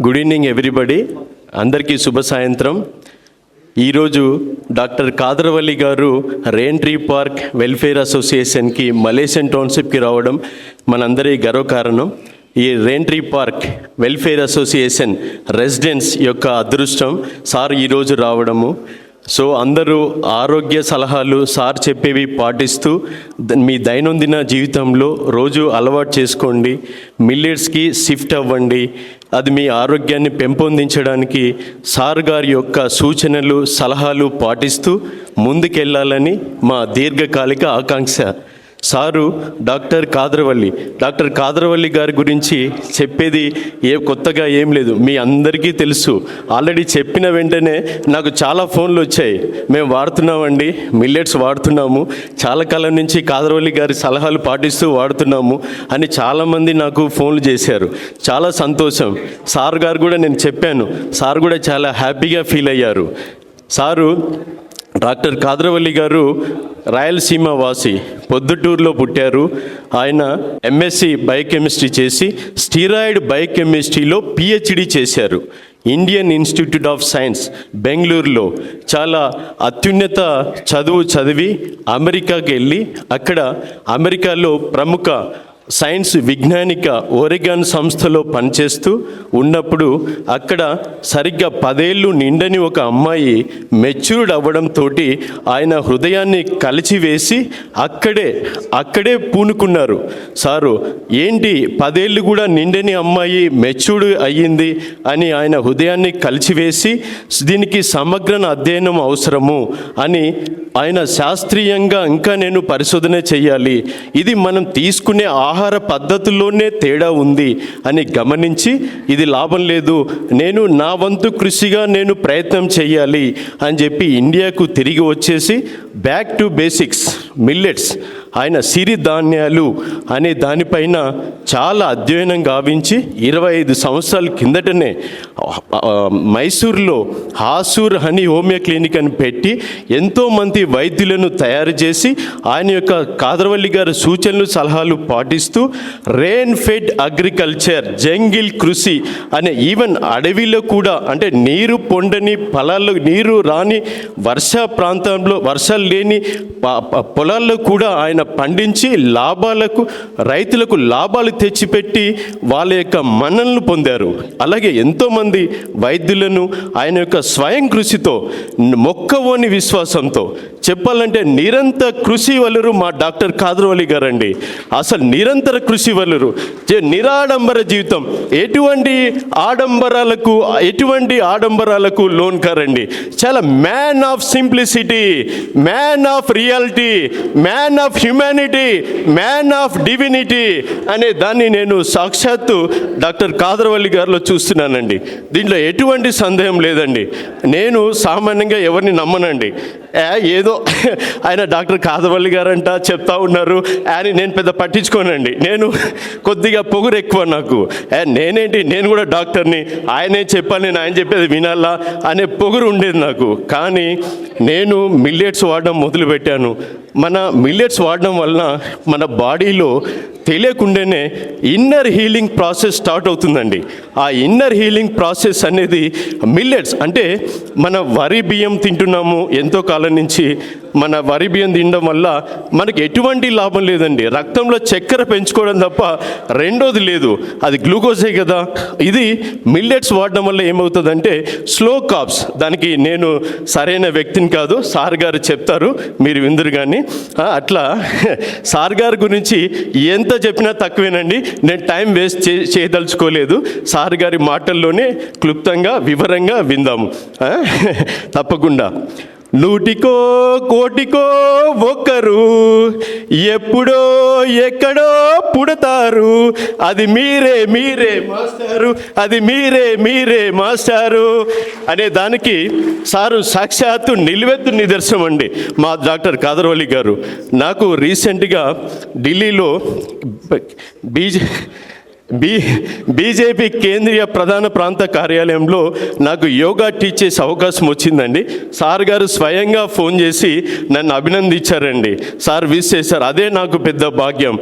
Good evening everybody, అందరికీ శుభ సాయంత్రం. ఈరోజు డాక్టర్ కాదరవల్లి గారు రెయిన్ట్రీ పార్క్ వెల్ఫేర్ అసోసియేషన్కి మలేషియన్ టౌన్షిప్కి రావడం మనందరి గర్వకారణం. ఈ రెయిన్ట్రీ పార్క్ వెల్ఫేర్ అసోసియేషన్ రెసిడెంట్స్ యొక్క అదృష్టం సార్ ఈరోజు రావడము. సో అందరూ ఆరోగ్య సలహాలు సార్ చెప్పేవి పాటిస్తూ మీ దైనందిన జీవితంలో రోజు అలవాటు చేసుకోండి. మిల్లెట్స్కి షిఫ్ట్ అవ్వండి. అది మీ ఆరోగ్యాన్ని పెంపొందించడానికి సార్ గారి యొక్క సూచనలు సలహాలు పాటిస్తూ ముందుకెళ్ళాలని మా దీర్ఘకాలిక ఆకాంక్ష. సారు డాక్టర్ కాదరవల్లి గారి గురించి చెప్పేది కొత్తగా ఏం లేదు, మీ అందరికీ తెలుసు. ఆల్రెడీ చెప్పిన వెంటనే నాకు చాలా ఫోన్లు వచ్చాయి, మేము వాడుతున్నామండి, మిల్లెట్స్ వాడుతున్నాము, చాలా కాలం నుంచి కాదరవల్లి గారి సలహాలు పాటిస్తూ వాడుతున్నాము అని చాలామంది నాకు ఫోన్లు చేశారు. చాలా సంతోషం. సార్ గారు కూడా నేను చెప్పాను, సార్ కూడా చాలా హ్యాపీగా ఫీల్ అయ్యారు. సారు డాక్టర్ కాదరవల్లి గారు రాయలసీమ వాసి, పొద్దుటూరులో పుట్టారు. ఆయన ఎంఎస్సి బయోకెమిస్ట్రీ చేసి స్టీరాయిడ్ బయోకెమిస్ట్రీలో పిహెచ్డి చేశారు. ఇండియన్ ఇన్స్టిట్యూట్ ఆఫ్ సైన్స్ బెంగళూరులో చాలా అత్యున్నత చదువు చదివి అమెరికాకి వెళ్ళి అక్కడ అమెరికాలో ప్రముఖ సైన్స్ విజ్ఞానిక ఒరెగాన్ సంస్థలో పనిచేస్తూ ఉన్నప్పుడు అక్కడ సరిగ్గా 10 ఏళ్ళు నిండని ఒక అమ్మాయి మెచ్యూర్డ్ అవ్వడంతో ఆయన హృదయాన్ని కలిచివేసి అక్కడే పూనుకున్నారు. సారు ఏంటి 10 ఏళ్ళు కూడా నిండని అమ్మాయి మెచ్యూర్డ్ అయ్యింది అని ఆయన హృదయాన్ని కలిచివేసి దీనికి సమగ్ర అధ్యయనం అవసరము అని ఆయన శాస్త్రీయంగా ఇంకా నేను పరిశోధన చేయాలి, ఇది మనం తీసుకునే ఆహార పద్ధతుల్లోనే తేడా ఉంది అని గమనించి ఇది లాభం లేదు, నేను నా వంతు కృషిగా నేను ప్రయత్నం చేయాలి అని చెప్పి ఇండియాకు తిరిగి వచ్చేసి బ్యాక్ టు బేసిక్స్ మిల్లెట్స్, ఆయన సిరిధాన్యాలు అనే దానిపైన చాలా అధ్యయనం గావించి 25 సంవత్సరాల కిందటనే మైసూర్లో హాసూర్ హనీ హోమియో క్లినిక్ అని పెట్టి ఎంతోమంది వైద్యులను తయారు చేసి ఆయన యొక్క కాదరవల్లి గారి సూచనలు సలహాలు పాటిస్తూ రెయిన్ ఫెడ్ అగ్రికల్చర్, జంగిల్ కృషి అనే ఈవెన్ అడవిలో కూడా అంటే నీరు పొండని పొలాల్లో నీరు రాని వర్ష ప్రాంతంలో వర్షాలు లేని పొలాల్లో కూడా ఆయన పండించి రైతులకు లాభాలు తెచ్చిపెట్టి వాళ్ళ యొక్క మన్ననలు పొందారు. అలాగే ఎంతోమంది వైద్యులను ఆయన యొక్క స్వయం కృషితో మొక్కవోని విశ్వాసంతో చెప్పాలంటే నిరంతర కృషి వలరు మా డాక్టర్ కాదరవల్లి గారండి. అసలు నిరంతర కృషి వలరు, నిరాడంబర జీవితం, ఎటువంటి ఆడంబరాలకు లోన్ కారండి. చాలా man of simplicity, man of reality, man of humanity, man of divinity అనే దాన్ని నేను సాక్షాత్తు డాక్టర్ కాదరవల్లి గారిలో చూస్తున్నానండి. దీంట్లో ఎటువంటి సందేహం లేదండి. నేను సామాన్యంగా ఎవరిని నమ్మనండి. ఏదో ఆయన డాక్టర్ కాదరవల్లి గారంట చెప్తా ఉన్నారు అని నేను పెద్ద పట్టించుకోనండి. నేను కొద్దిగా పొగురు ఎక్కువ నాకు. నేనేంటి, నేను కూడా డాక్టర్ని, ఆయనే చెప్పాలి, నేను ఆయన చెప్పేది వినాలా అనే పొగురు ఉండేది నాకు. కానీ నేను మిల్లెట్స్ వాడడం మొదలుపెట్టాను. మన మిల్లెట్స్ వాడడం వలన మన బాడీలో తెలియకుండానే ఇన్నర్ హీలింగ్ ప్రాసెస్ స్టార్ట్ అవుతుందండి. ఆ ఇన్నర్ హీలింగ్ ప్రాసెస్ అనేది మిల్లెట్స్ అంటే మన వరి బియ్యం తింటున్నాము ఎంతో కాలం నుంచి. మన వరి బియ్యం తినడం వల్ల మనకి ఎటువంటి లాభం లేదండి. రక్తంలో చక్కెర పెంచుకోవడం తప్ప రెండోది లేదు, అది గ్లూకోజే కదా. ఇది మిల్లెట్స్ వాడడం వల్ల ఏమవుతుందంటే స్లో కార్బ్స్. దానికి నేను సరైన వ్యక్తిని కాదు, సార్ గారు చెప్తారు, మీరు విందురు. కానీ అట్లా సార్ గారి గురించి ఎంత చెప్పినా తక్కువేనండి. నేను టైం వేస్ట్ చేయదలుచుకోలేదు. సార్ గారి మాటల్లోనే క్లుప్తంగా వివరంగా విందాము తప్పకుండా. 100కో కోటికో ఒక్కరు ఎప్పుడో ఎక్కడో పుడతారు, అది మీరే మాస్టారు, అది మీరే మాస్టారు అనే దానికి సారు సాక్షాత్తు నిలువెత్తు నిదర్శనం అండి మా డాక్టర్ కాదరవల్లి గారు. నాకు రీసెంట్గా ఢిల్లీలో బీజేపీ కేంద్రీయ ప్రధాన ప్రాంత కార్యాలయంలో నాకు యోగా టీచ్ చేసే అవకాశం వచ్చిందండి. సార్ గారు స్వయంగా ఫోన్ చేసి నన్ను అభినందించారండి. సార్ విష్ చేశారు, అదే నాకు పెద్ద భాగ్యం.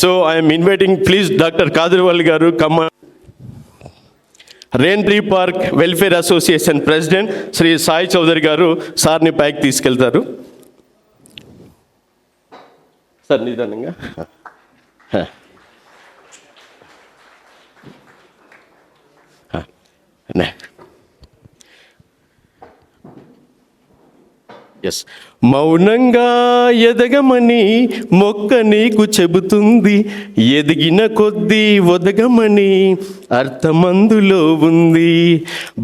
So I'm inviting please doctor Kadaravalli గారు come. Raintree park welfare association president Shri Sai Chowdary గారు సార్ని పైకి తీసుకెళ్తారు. సార్ నిదానంగా. ఎస్. మౌనంగా ఎదగమని మొక్క నీకు చెబుతుంది, ఎదిగిన కొద్దీ ఒదగమని అర్థమందులో ఉంది.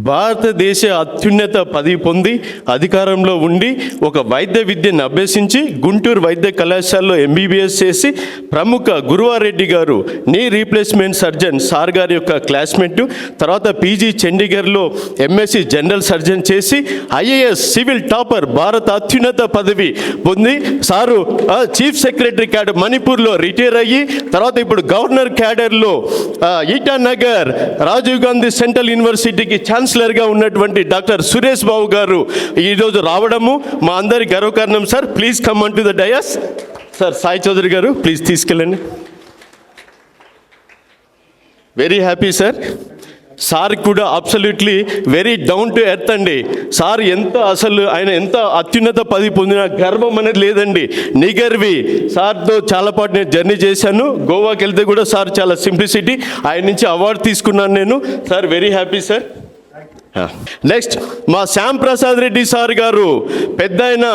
భారతదేశ అత్యున్నత పదవి పొంది అధికారంలో ఉండి ఒక వైద్య విద్యను అభ్యసించి గుంటూరు వైద్య కళాశాలలో MBBS చేసి ప్రముఖ గురువారెడ్డి గారు నీ రీప్లేస్మెంట్ సర్జన్ సార్ గారి యొక్క క్లాస్మేట్, తర్వాత PG చండీగఢ్లో MSc జనరల్ సర్జన్ చేసి IAS సివిల్ టాపర్ భారత అత్యున్నత పదవి పొంది సారు చీఫ్ సెక్రటరీ క్యాడర్ మణిపూర్లో రిటైర్ అయ్యి తర్వాత ఇప్పుడు గవర్నర్ క్యాడర్లో ఈటానగర్ రాజీవ్ గాంధీ సెంట్రల్ యూనివర్సిటీకి ఛాన్సలర్గా ఉన్నటువంటి డాక్టర్ సురేష్ బాబు గారు ఈరోజు రావడము మా అందరి గర్వకారణం sir. Please come on to the dais. Sir Sai Chowdary గారు ప్లీజ్ తీసుకెళ్ళండి. Very happy sir. సార్ కూడా absolutely very down to earth అండి. సార్ ఆయన ఎంత అత్యున్నత పదవి పొందిన గర్వం అనేది లేదండి, నిగర్వి. సార్తో చాలా పాటు నేను జర్నీ చేశాను. గోవాకి వెళ్తే కూడా సార్ చాలా సింప్లిసిటీ, ఆయన నుంచి అవార్డు తీసుకున్నాను నేను. Sir very happy sir. Next మా శ్యామ్ ప్రసాద్ రెడ్డి సార్ గారు, పెద్ద ఆయన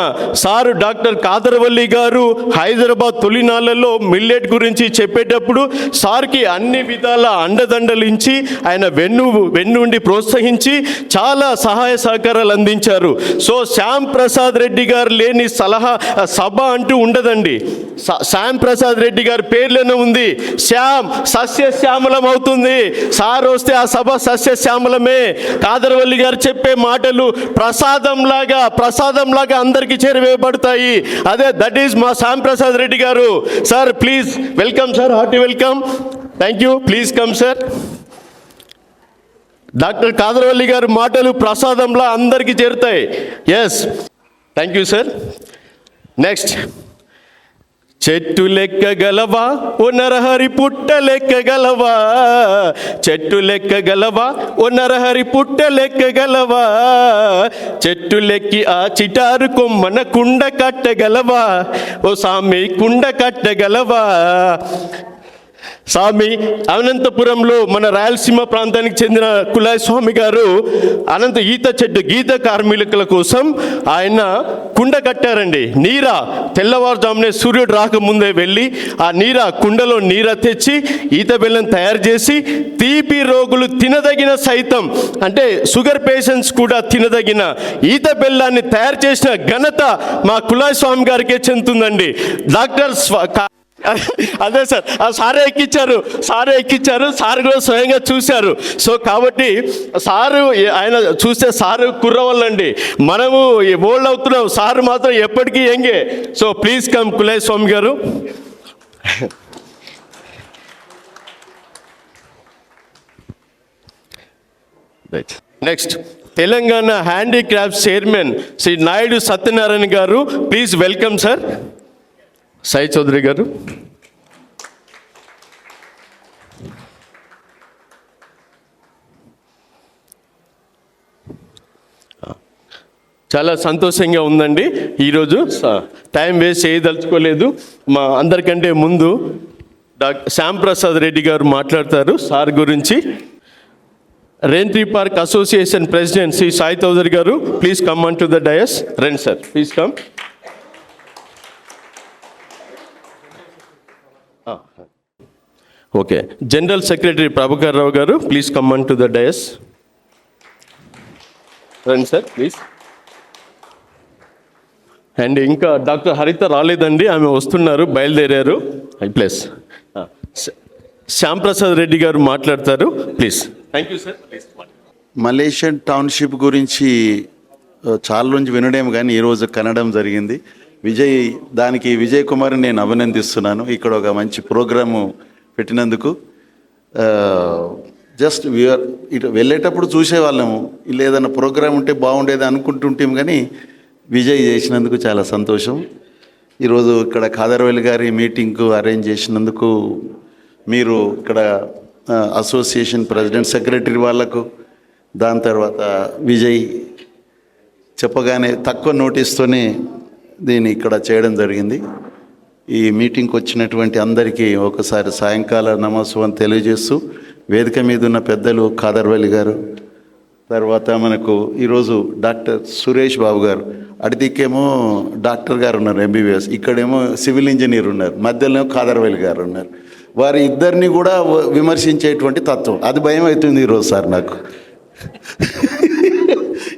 సారు డాక్టర్ కాదరవల్లి గారు హైదరాబాద్ తొలినాళ్లలో మిల్లెట్ గురించి చెప్పేటప్పుడు సార్కి అన్ని విధాల అండదండలించి ఆయన వెన్నుండి ప్రోత్సహించి చాలా సహాయ సహకారాలు అందించారు. సో శ్యామ్ ప్రసాద్ రెడ్డి గారు లేని సభ అంటూ ఉండదండి. శ్యామ్ ప్రసాద్ రెడ్డి గారి పేర్లోనే ఉంది, శ్యామ్ సస్యశ్యామలం అవుతుంది. సార్ వస్తే ఆ సభ సస్యశ్యామలమే. కాదరవల్లి గారు చెప్పే మాటలు ప్రసాదంలాగా అందరికీ చేరవేయబడతాయి. అదే దట్ ఈజ్ మా శ్యామ్ ప్రసాద్ రెడ్డి గారు. Sir please welcome sir, hearty welcome. Thank you. Please come sir. Doctor Kadaravalli గారి మాటలు ప్రసాదంలా అందరికీ చేరుతాయి. Yes, thank you sir. Next, చెట్టు లెక్కగలవా ఓ నరహరి పుట్ట లెక్కగలవా, చెట్టు లెక్కగలవా ఓ నరహరి పుట్ట లెక్కగలవా, చెట్టు లెక్కి ఆ చిటారు కొమ్మన కుండ కట్టగలవా, ఓ సామి కుండ కట్టగలవా. స్వామి అనంతపురంలో మన రాయలసీమ ప్రాంతానికి చెందిన కులాయి స్వామి గారు గీత కార్మికుల కోసం ఆయన కుండ కట్టారండి. నీరా తెల్లవారుజామునే సూర్యుడు రాకముందే వెళ్ళి ఆ కుండలో నీర తెచ్చి ఈత బెల్లం తయారు చేసి తీపి రోగులు తినదగిన సైతం అంటే షుగర్ పేషెంట్స్ కూడా తినదగిన ఈత బెల్లాన్ని తయారు చేసిన ఘనత మా కులాయి స్వామి గారికే చెందుతుందండి. డాక్టర్ అదే సార్, సారే ఎక్కించారు. సార్ కూడా స్వయంగా చూశారు. సో కాబట్టి ఆయన చూస్తే సారు కుర్రవాళ్ళండి, మనము ఓల్డ్ అవుతున్నాం, సారు మాత్రం ఎప్పటికీ యంగే. So please come Kulayi Swamy గారు. Next, Telangana handicrafts chairman Shri Naidu Satyanarayana గారు. Please welcome sir. Sai Chowdary గారు. చాలా సంతోషంగా ఉందండి. ఈరోజు టైం వేస్ట్ చేయదలుచుకోలేదు. మా అందరికంటే ముందు డాక్టర్ శ్యామ్ ప్రసాద్ రెడ్డి గారు మాట్లాడతారు సార్ గురించి. Raintree park association president Shri Sai Chowdary గారు, please come on to the dais. రండి sir, please come. Okay, general secretary Prabhakar Rao గారు, please come on to the dais. రండి సార్ ప్లీజ్. అండ్ ఇంకా డాక్టర్ హరిత రాలేదండి, ఆమె వస్తున్నారు, బయలుదేరారు. ప్లీజ్ శ్యామ్ ప్రసాద్ రెడ్డి గారు మాట్లాడతారు, please. Thank you sir. Malaysian township గురించి చాలా నుంచి వినడం కానీ ఈరోజు కనడం జరిగింది. దానికి విజయ్ కుమార్ని నేను అభినందిస్తున్నాను. ఇక్కడ ఒక మంచి ప్రోగ్రాము పెట్టినందుకు. జస్ట్ ఇటు వెళ్ళేటప్పుడు చూసేవాళ్ళము, ఇలా ఏదైనా ప్రోగ్రామ్ ఉంటే బాగుండేది అనుకుంటుంటాం, కానీ విజయ్ చేసినందుకు చాలా సంతోషం. ఈరోజు ఇక్కడ కాదరవల్లి గారి మీటింగ్కు అరేంజ్ చేసినందుకు మీరు ఇక్కడ అసోసియేషన్ ప్రెసిడెంట్ సెక్రటరీ వాళ్ళకు దాని తర్వాత విజయ్ చెప్పగానే తక్కువ నోటీస్తోనే దీన్ని ఇక్కడ చేయడం జరిగింది. ఈ మీటింగ్కి వచ్చినటువంటి అందరికీ ఒకసారి సాయంకాల నమస్సుని తెలియజేస్తూ, వేదిక మీద ఉన్న పెద్దలు కాదర్వల్లి గారు, తర్వాత మనకు ఈరోజు డాక్టర్ సురేష్ బాబు గారు, అడిదిక్కేమో డాక్టర్ గారు ఉన్నారు MBBS, ఇక్కడేమో సివిల్ ఇంజనీర్ ఉన్నారు, మధ్యలో కాదర్వల్లి గారు ఉన్నారు. వారి ఇద్దరిని కూడా విమర్శించేటువంటి తత్వం, అది భయం అవుతుంది ఈరోజు సార్ నాకు.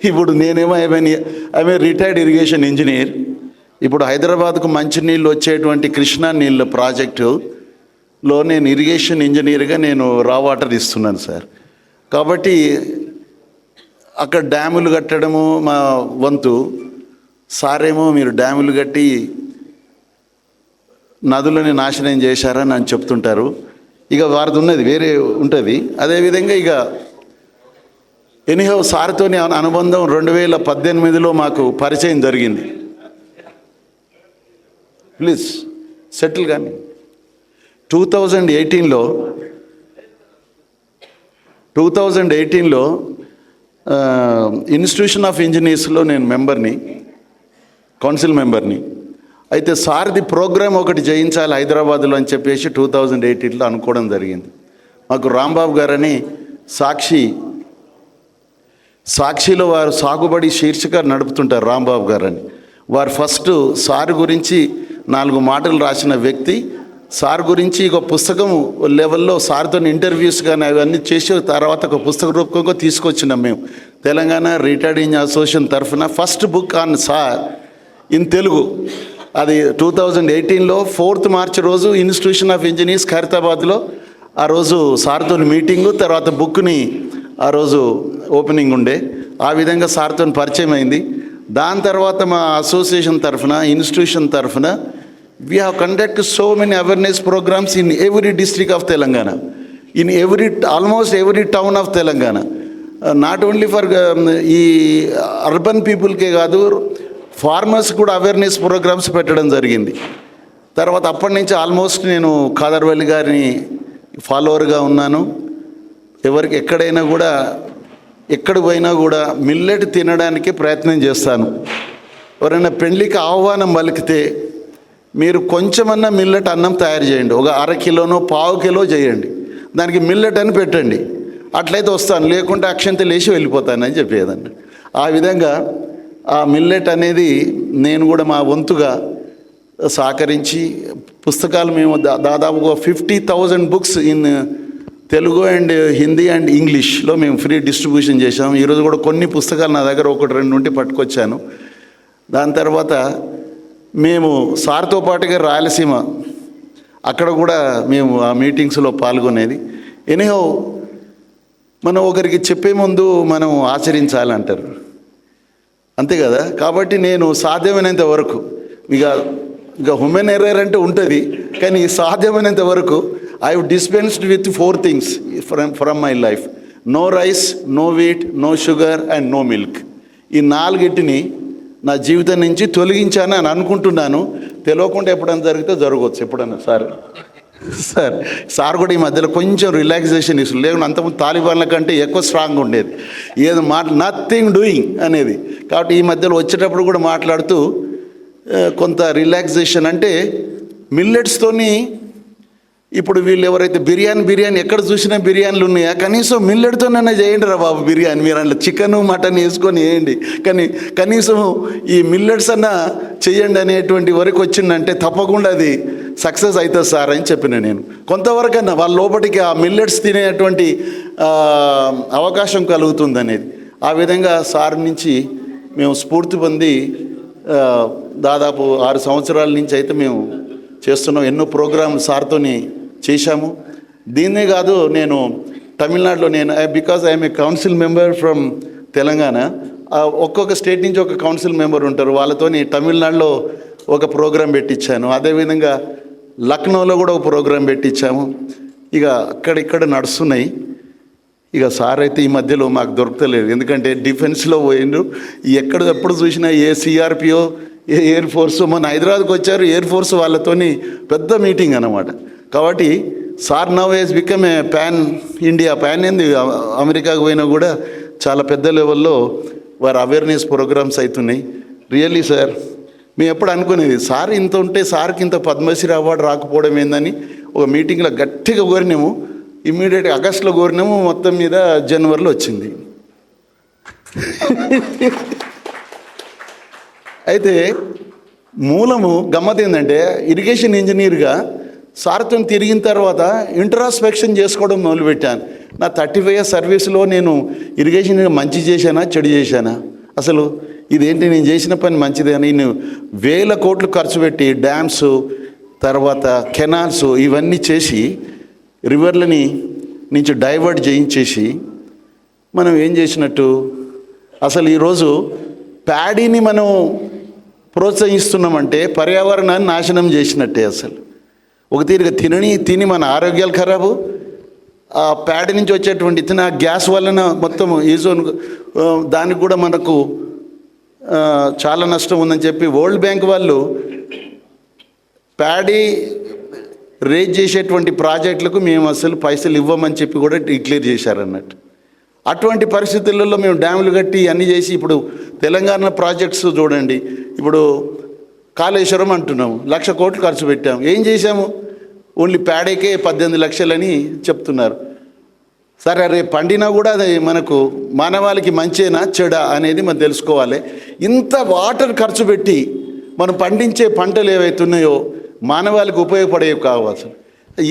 ఇప్పుడు నేనేమో ఐఎమ్ రిటైర్డ్ ఇరిగేషన్ ఇంజనీర్. ఇప్పుడు హైదరాబాద్కు మంచినీళ్ళు వచ్చేటువంటి కృష్ణా నీళ్ళ ప్రాజెక్టులో నేను ఇరిగేషన్ ఇంజనీర్గా నేను రా వాటర్ ఇస్తున్నాను సార్. కాబట్టి అక్కడ డ్యాములు కట్టడము మా వంతు, సారేమో మీరు డ్యాములు కట్టి నదులని నాశనం చేశారని అని చెప్తుంటారు. ఇక వారిది ఉన్నది వేరే ఉంటుంది. అదేవిధంగా ఇక ఎనీహౌ సార్తోని అనుబంధం 2018లో మాకు పరిచయం జరిగింది. ప్లీజ్ సెటిల్ కానీ 2018లో ఇన్స్టిట్యూషన్ ఆఫ్ ఇంజనీర్స్లో నేను మెంబర్ని, కౌన్సిల్ మెంబర్ని. అయితే సార్ది ప్రోగ్రామ్ ఒకటి చేయించాలి హైదరాబాద్లో అని చెప్పేసి 2018లో అనుకోవడం జరిగింది. మాకు రాంబాబు గారని సాక్షిలో వారు సాగుబడి శీర్షిక నడుపుతుంటారు. రాంబాబు గారని వారు ఫస్ట్ సార్ గురించి 4 మాటలు రాసిన వ్యక్తి. సార్ గురించి ఒక పుస్తకం లెవెల్లో సార్తో ఇంటర్వ్యూస్ కానీ అవన్నీ చేసి తర్వాత ఒక పుస్తక రూపంగా తీసుకొచ్చినాం మేము. తెలంగాణ రిటైర్డ్ ఇంజనీర్స్ అసోసియేషన్ తరఫున first book on sir in Telugu. అది 2018లో 4th మార్చ్ రోజు ఇన్స్టిట్యూషన్ ఆఫ్ ఇంజనీర్స్ ఖైరతాబాద్లో ఆ రోజు సార్తో మీటింగు, తర్వాత బుక్ని ఆ రోజు ఓపెనింగ్ ఉండే. ఆ విధంగా సార్తో పరిచయం అయింది. దాని తర్వాత మా అసోసియేషన్ తరఫున, ఇన్స్టిట్యూషన్ తరఫున we have conducted so many awareness programs in every district of Telangana, in almost every town of Telangana. Not only for ఈ అర్బన్ పీపుల్కే కాదు, ఫార్మర్స్ కూడా అవేర్నెస్ ప్రోగ్రామ్స్ పెట్టడం జరిగింది. తర్వాత అప్పటి నుంచి ఆల్మోస్ట్ నేను కాదర్వల్లి గారిని ఫాలోవర్గా ఉన్నాను. ఎవరికి ఎక్కడైనా కూడా ఎక్కడ పోయినా కూడా మిల్లెట్ తినడానికి ప్రయత్నం చేస్తాను. ఎవరైనా పెళ్ళికి ఆహ్వానం పలికితే మీరు కొంచెమన్నా మిల్లెట్ అన్నం తయారు చేయండి, ఒక 1/2 కిలోనో 1/4 కిలో చేయండి, దానికి మిల్లెట్ అని పెట్టండి, అట్లయితే వస్తాను, లేకుంటే అక్షంత లేచి వెళ్ళిపోతానని చెప్పేదండి. ఆ విధంగా ఆ మిల్లెట్ అనేది నేను కూడా మా వంతుగా సహకరించి పుస్తకాలు మేము దాదాపుగా 50,000 books in Telugu and Hindi and ఇంగ్లీష్లో మేము ఫ్రీ డిస్ట్రిబ్యూషన్ చేసాము. ఈరోజు కూడా కొన్ని పుస్తకాలు నా దగ్గర 1-2 నుండి పట్టుకొచ్చాను. దాని తర్వాత మేము సార్తో పాటుగా రాయలసీమ అక్కడ కూడా మేము ఆ మీటింగ్స్లో పాల్గొనేది. ఎనీహౌ మనం ఒకరికి చెప్పే ముందు మనం ఆచరించాలంటారు, అంతే కదా. కాబట్టి నేను సాధ్యమైనంత వరకు ఇక హ్యూమన్ ఎర్రర్ అంటే ఉంటుంది, కానీ సాధ్యమైనంత వరకు I have dispensed with 4 things from my life: no rice, no wheat, no sugar and no milk. ఈ 4 నా జీవితం నుంచి తొలగించాను అని అనుకుంటున్నాను. తెలియకుండా ఎప్పుడైనా జరిగితే జరగవచ్చు ఎప్పుడన్నా. సార్ కూడా ఈ మధ్యలో కొంచెం రిలాక్సేషన్ ఇస్తుంది, లేకుండా అంతకుముందు తాలిబాన్ల కంటే ఎక్కువ స్ట్రాంగ్ ఉండేది, ఏదో నథింగ్ డూయింగ్ అనేది. కాబట్టి ఈ మధ్యలో వచ్చేటప్పుడు కూడా మాట్లాడుతూ కొంత రిలాక్సేషన్ అంటే మిల్లెట్స్తోని. ఇప్పుడు వీళ్ళు ఎవరైతే బిర్యానీ ఎక్కడ చూసినా బిర్యానీలు ఉన్నాయా, కనీసం మిల్లెట్తోనైనా చేయండి రా బాబు బిర్యానీ. మీరు అందులో చికెను మటన్ వేసుకొని వేయండి, కానీ కనీసం ఈ మిల్లెట్స్ అన్నా చేయండి అనేటువంటి వరకు వచ్చిందంటే తప్పకుండా అది సక్సెస్ అవుతుంది సార్ అని చెప్పిన నేను. కొంతవరకన్నా వాళ్ళ లోపలికి ఆ మిల్లెట్స్ తినేటువంటి అవకాశం కలుగుతుంది అనేది. ఆ విధంగా సార్ నుంచి మేము స్ఫూర్తి పొంది దాదాపు 6 సంవత్సరాల నుంచి అయితే మేము చేస్తున్నాం. ఎన్నో ప్రోగ్రాంలు సార్తోని చేశాము. దీన్నే కాదు, నేను తమిళనాడులో because I'm a council member from Telangana, ఒక్కొక్క స్టేట్ నుంచి ఒక కౌన్సిల్ మెంబర్ ఉంటారు, వాళ్ళతోని తమిళనాడులో ఒక ప్రోగ్రాం పెట్టించాను. అదేవిధంగా లక్నోలో కూడా ఒక ప్రోగ్రాం పెట్టించాము. ఇక అక్కడిక్కడ నడుస్తున్నాయి. ఇక సార్ అయితే ఈ మధ్యలో మాకు దొరకలేదు, ఎందుకంటే డిఫెన్స్లో పోయిండ్రు. ఎప్పుడు చూసినా ఏ సిఆర్పిఓ, ఏ ఎయిర్ ఫోర్స్, మొన్న హైదరాబాద్కి వచ్చారు, ఎయిర్ ఫోర్స్ వాళ్ళతోని పెద్ద మీటింగ్ అన్నమాట. కాబట్టి sir now he's become a pan India, pan ఏంది, అమెరికాకు పోయినా కూడా చాలా పెద్ద లెవెల్లో వారి అవేర్నెస్ ప్రోగ్రామ్స్ అవుతున్నాయి. రియల్లీ సార్, మేము ఎప్పుడు అనుకునేది సార్ ఇంత ఉంటే సార్కి ఇంత పద్మశ్రీ అవార్డు రాకపోవడం ఏందని ఒక మీటింగ్లో గట్టిగా కోరినాము. ఇమ్మీడియట్గా ఆగస్టులో కోరినాము, మొత్తం మీద జనవరిలో వచ్చింది. అయితే మూలము గమ్మత్ ఏంటంటే ఇరిగేషన్ ఇంజనీర్గా సార్తో తిరిగిన తర్వాత ఇంట్రాస్పెక్షన్ చేసుకోవడం మొదలుపెట్టాను. నా 35 years సర్వీస్లో నేను ఇరిగేషన్ మంచి చేశానా చెడు చేశానా, అసలు ఇదేంటి నేను చేసిన పని మంచిదే అని నేను 1000 కోట్లు ఖర్చు పెట్టి డ్యామ్స్ తర్వాత కెనాల్స్ ఇవన్నీ చేసి రివర్లని నుంచి డైవర్ట్ చేయించేసి మనం ఏం చేసినట్టు, అసలు ఈరోజు ప్యాడీని మనం ప్రోత్సహిస్తున్నామంటే పర్యావరణాన్ని నాశనం చేసినట్టే. అసలు ఒక తీరుగా తిని మన ఆరోగ్యాలు ఖరాబు, ఆ ప్యాడీ నుంచి వచ్చేటువంటి తిన గ్యాస్ వలన మొత్తం ఈజోన్ దానికి కూడా మనకు చాలా నష్టం ఉందని చెప్పి వరల్డ్ బ్యాంక్ వాళ్ళు ప్యాడీ రేజ్ చేసేటువంటి ప్రాజెక్టులకు మేము అసలు పైసలు ఇవ్వమని చెప్పి కూడా డిక్లేర్ చేశారన్నట్టు. అటువంటి పరిస్థితులలో మేము డ్యాములు కట్టి అన్నీ చేసి ఇప్పుడు తెలంగాణ ప్రాజెక్ట్స్ చూడండి, ఇప్పుడు కాళేశ్వరం అంటున్నాము, 1,00,000 కోట్లు ఖర్చు పెట్టాము. ఏం చేశాము? ఓన్లీ ప్యాడేకే 18 లక్షలని చెప్తున్నారు. సరే, రేపు పండినా కూడా అది మనకు మానవాళికి మంచేనా చెడా అనేది మనం తెలుసుకోవాలి. ఇంత వాటర్ ఖర్చు పెట్టి మనం పండించే పంటలు ఏవైతున్నాయో మానవాళికి ఉపయోగపడేవి కావచ్చు.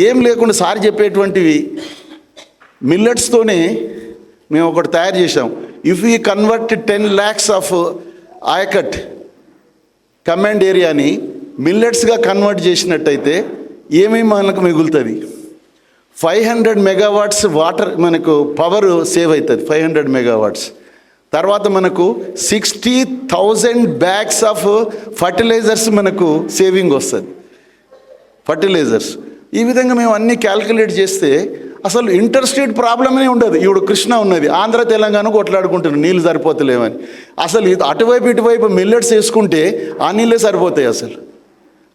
ఏం లేకుండా సార్ చెప్పేటువంటివి మిల్లెట్స్తోనే మేము ఒకటి తయారు చేసాం. If you convert 10 lakhs of ayacut command ఏరియాని మిల్లెట్స్గా కన్వర్ట్ చేసినట్టయితే ఏమేమి మనకు మిగులుతుంది? 500 megawatts వాటర్ మనకు పవర్ సేవ్ అవుతుంది, 500 megawatts. తర్వాత మనకు 60,000 bags ఆఫ్ ఫర్టిలైజర్స్ మనకు సేవింగ్ వస్తుంది, ఫర్టిలైజర్స్. ఈ విధంగా మేము అన్నీ క్యాల్కులేట్ చేస్తే అసలు ఇంటర్ స్టేట్ ప్రాబ్లమే ఉండదు. ఇప్పుడు కృష్ణ ఉన్నది, ఆంధ్ర తెలంగాణ కొట్లాడుకుంటున్నారు నీళ్ళు సరిపోతలేమని. అసలు అటువైపు ఇటువైపు మిల్లెట్స్ వేసుకుంటే ఆ నీళ్ళే సరిపోతాయి. అసలు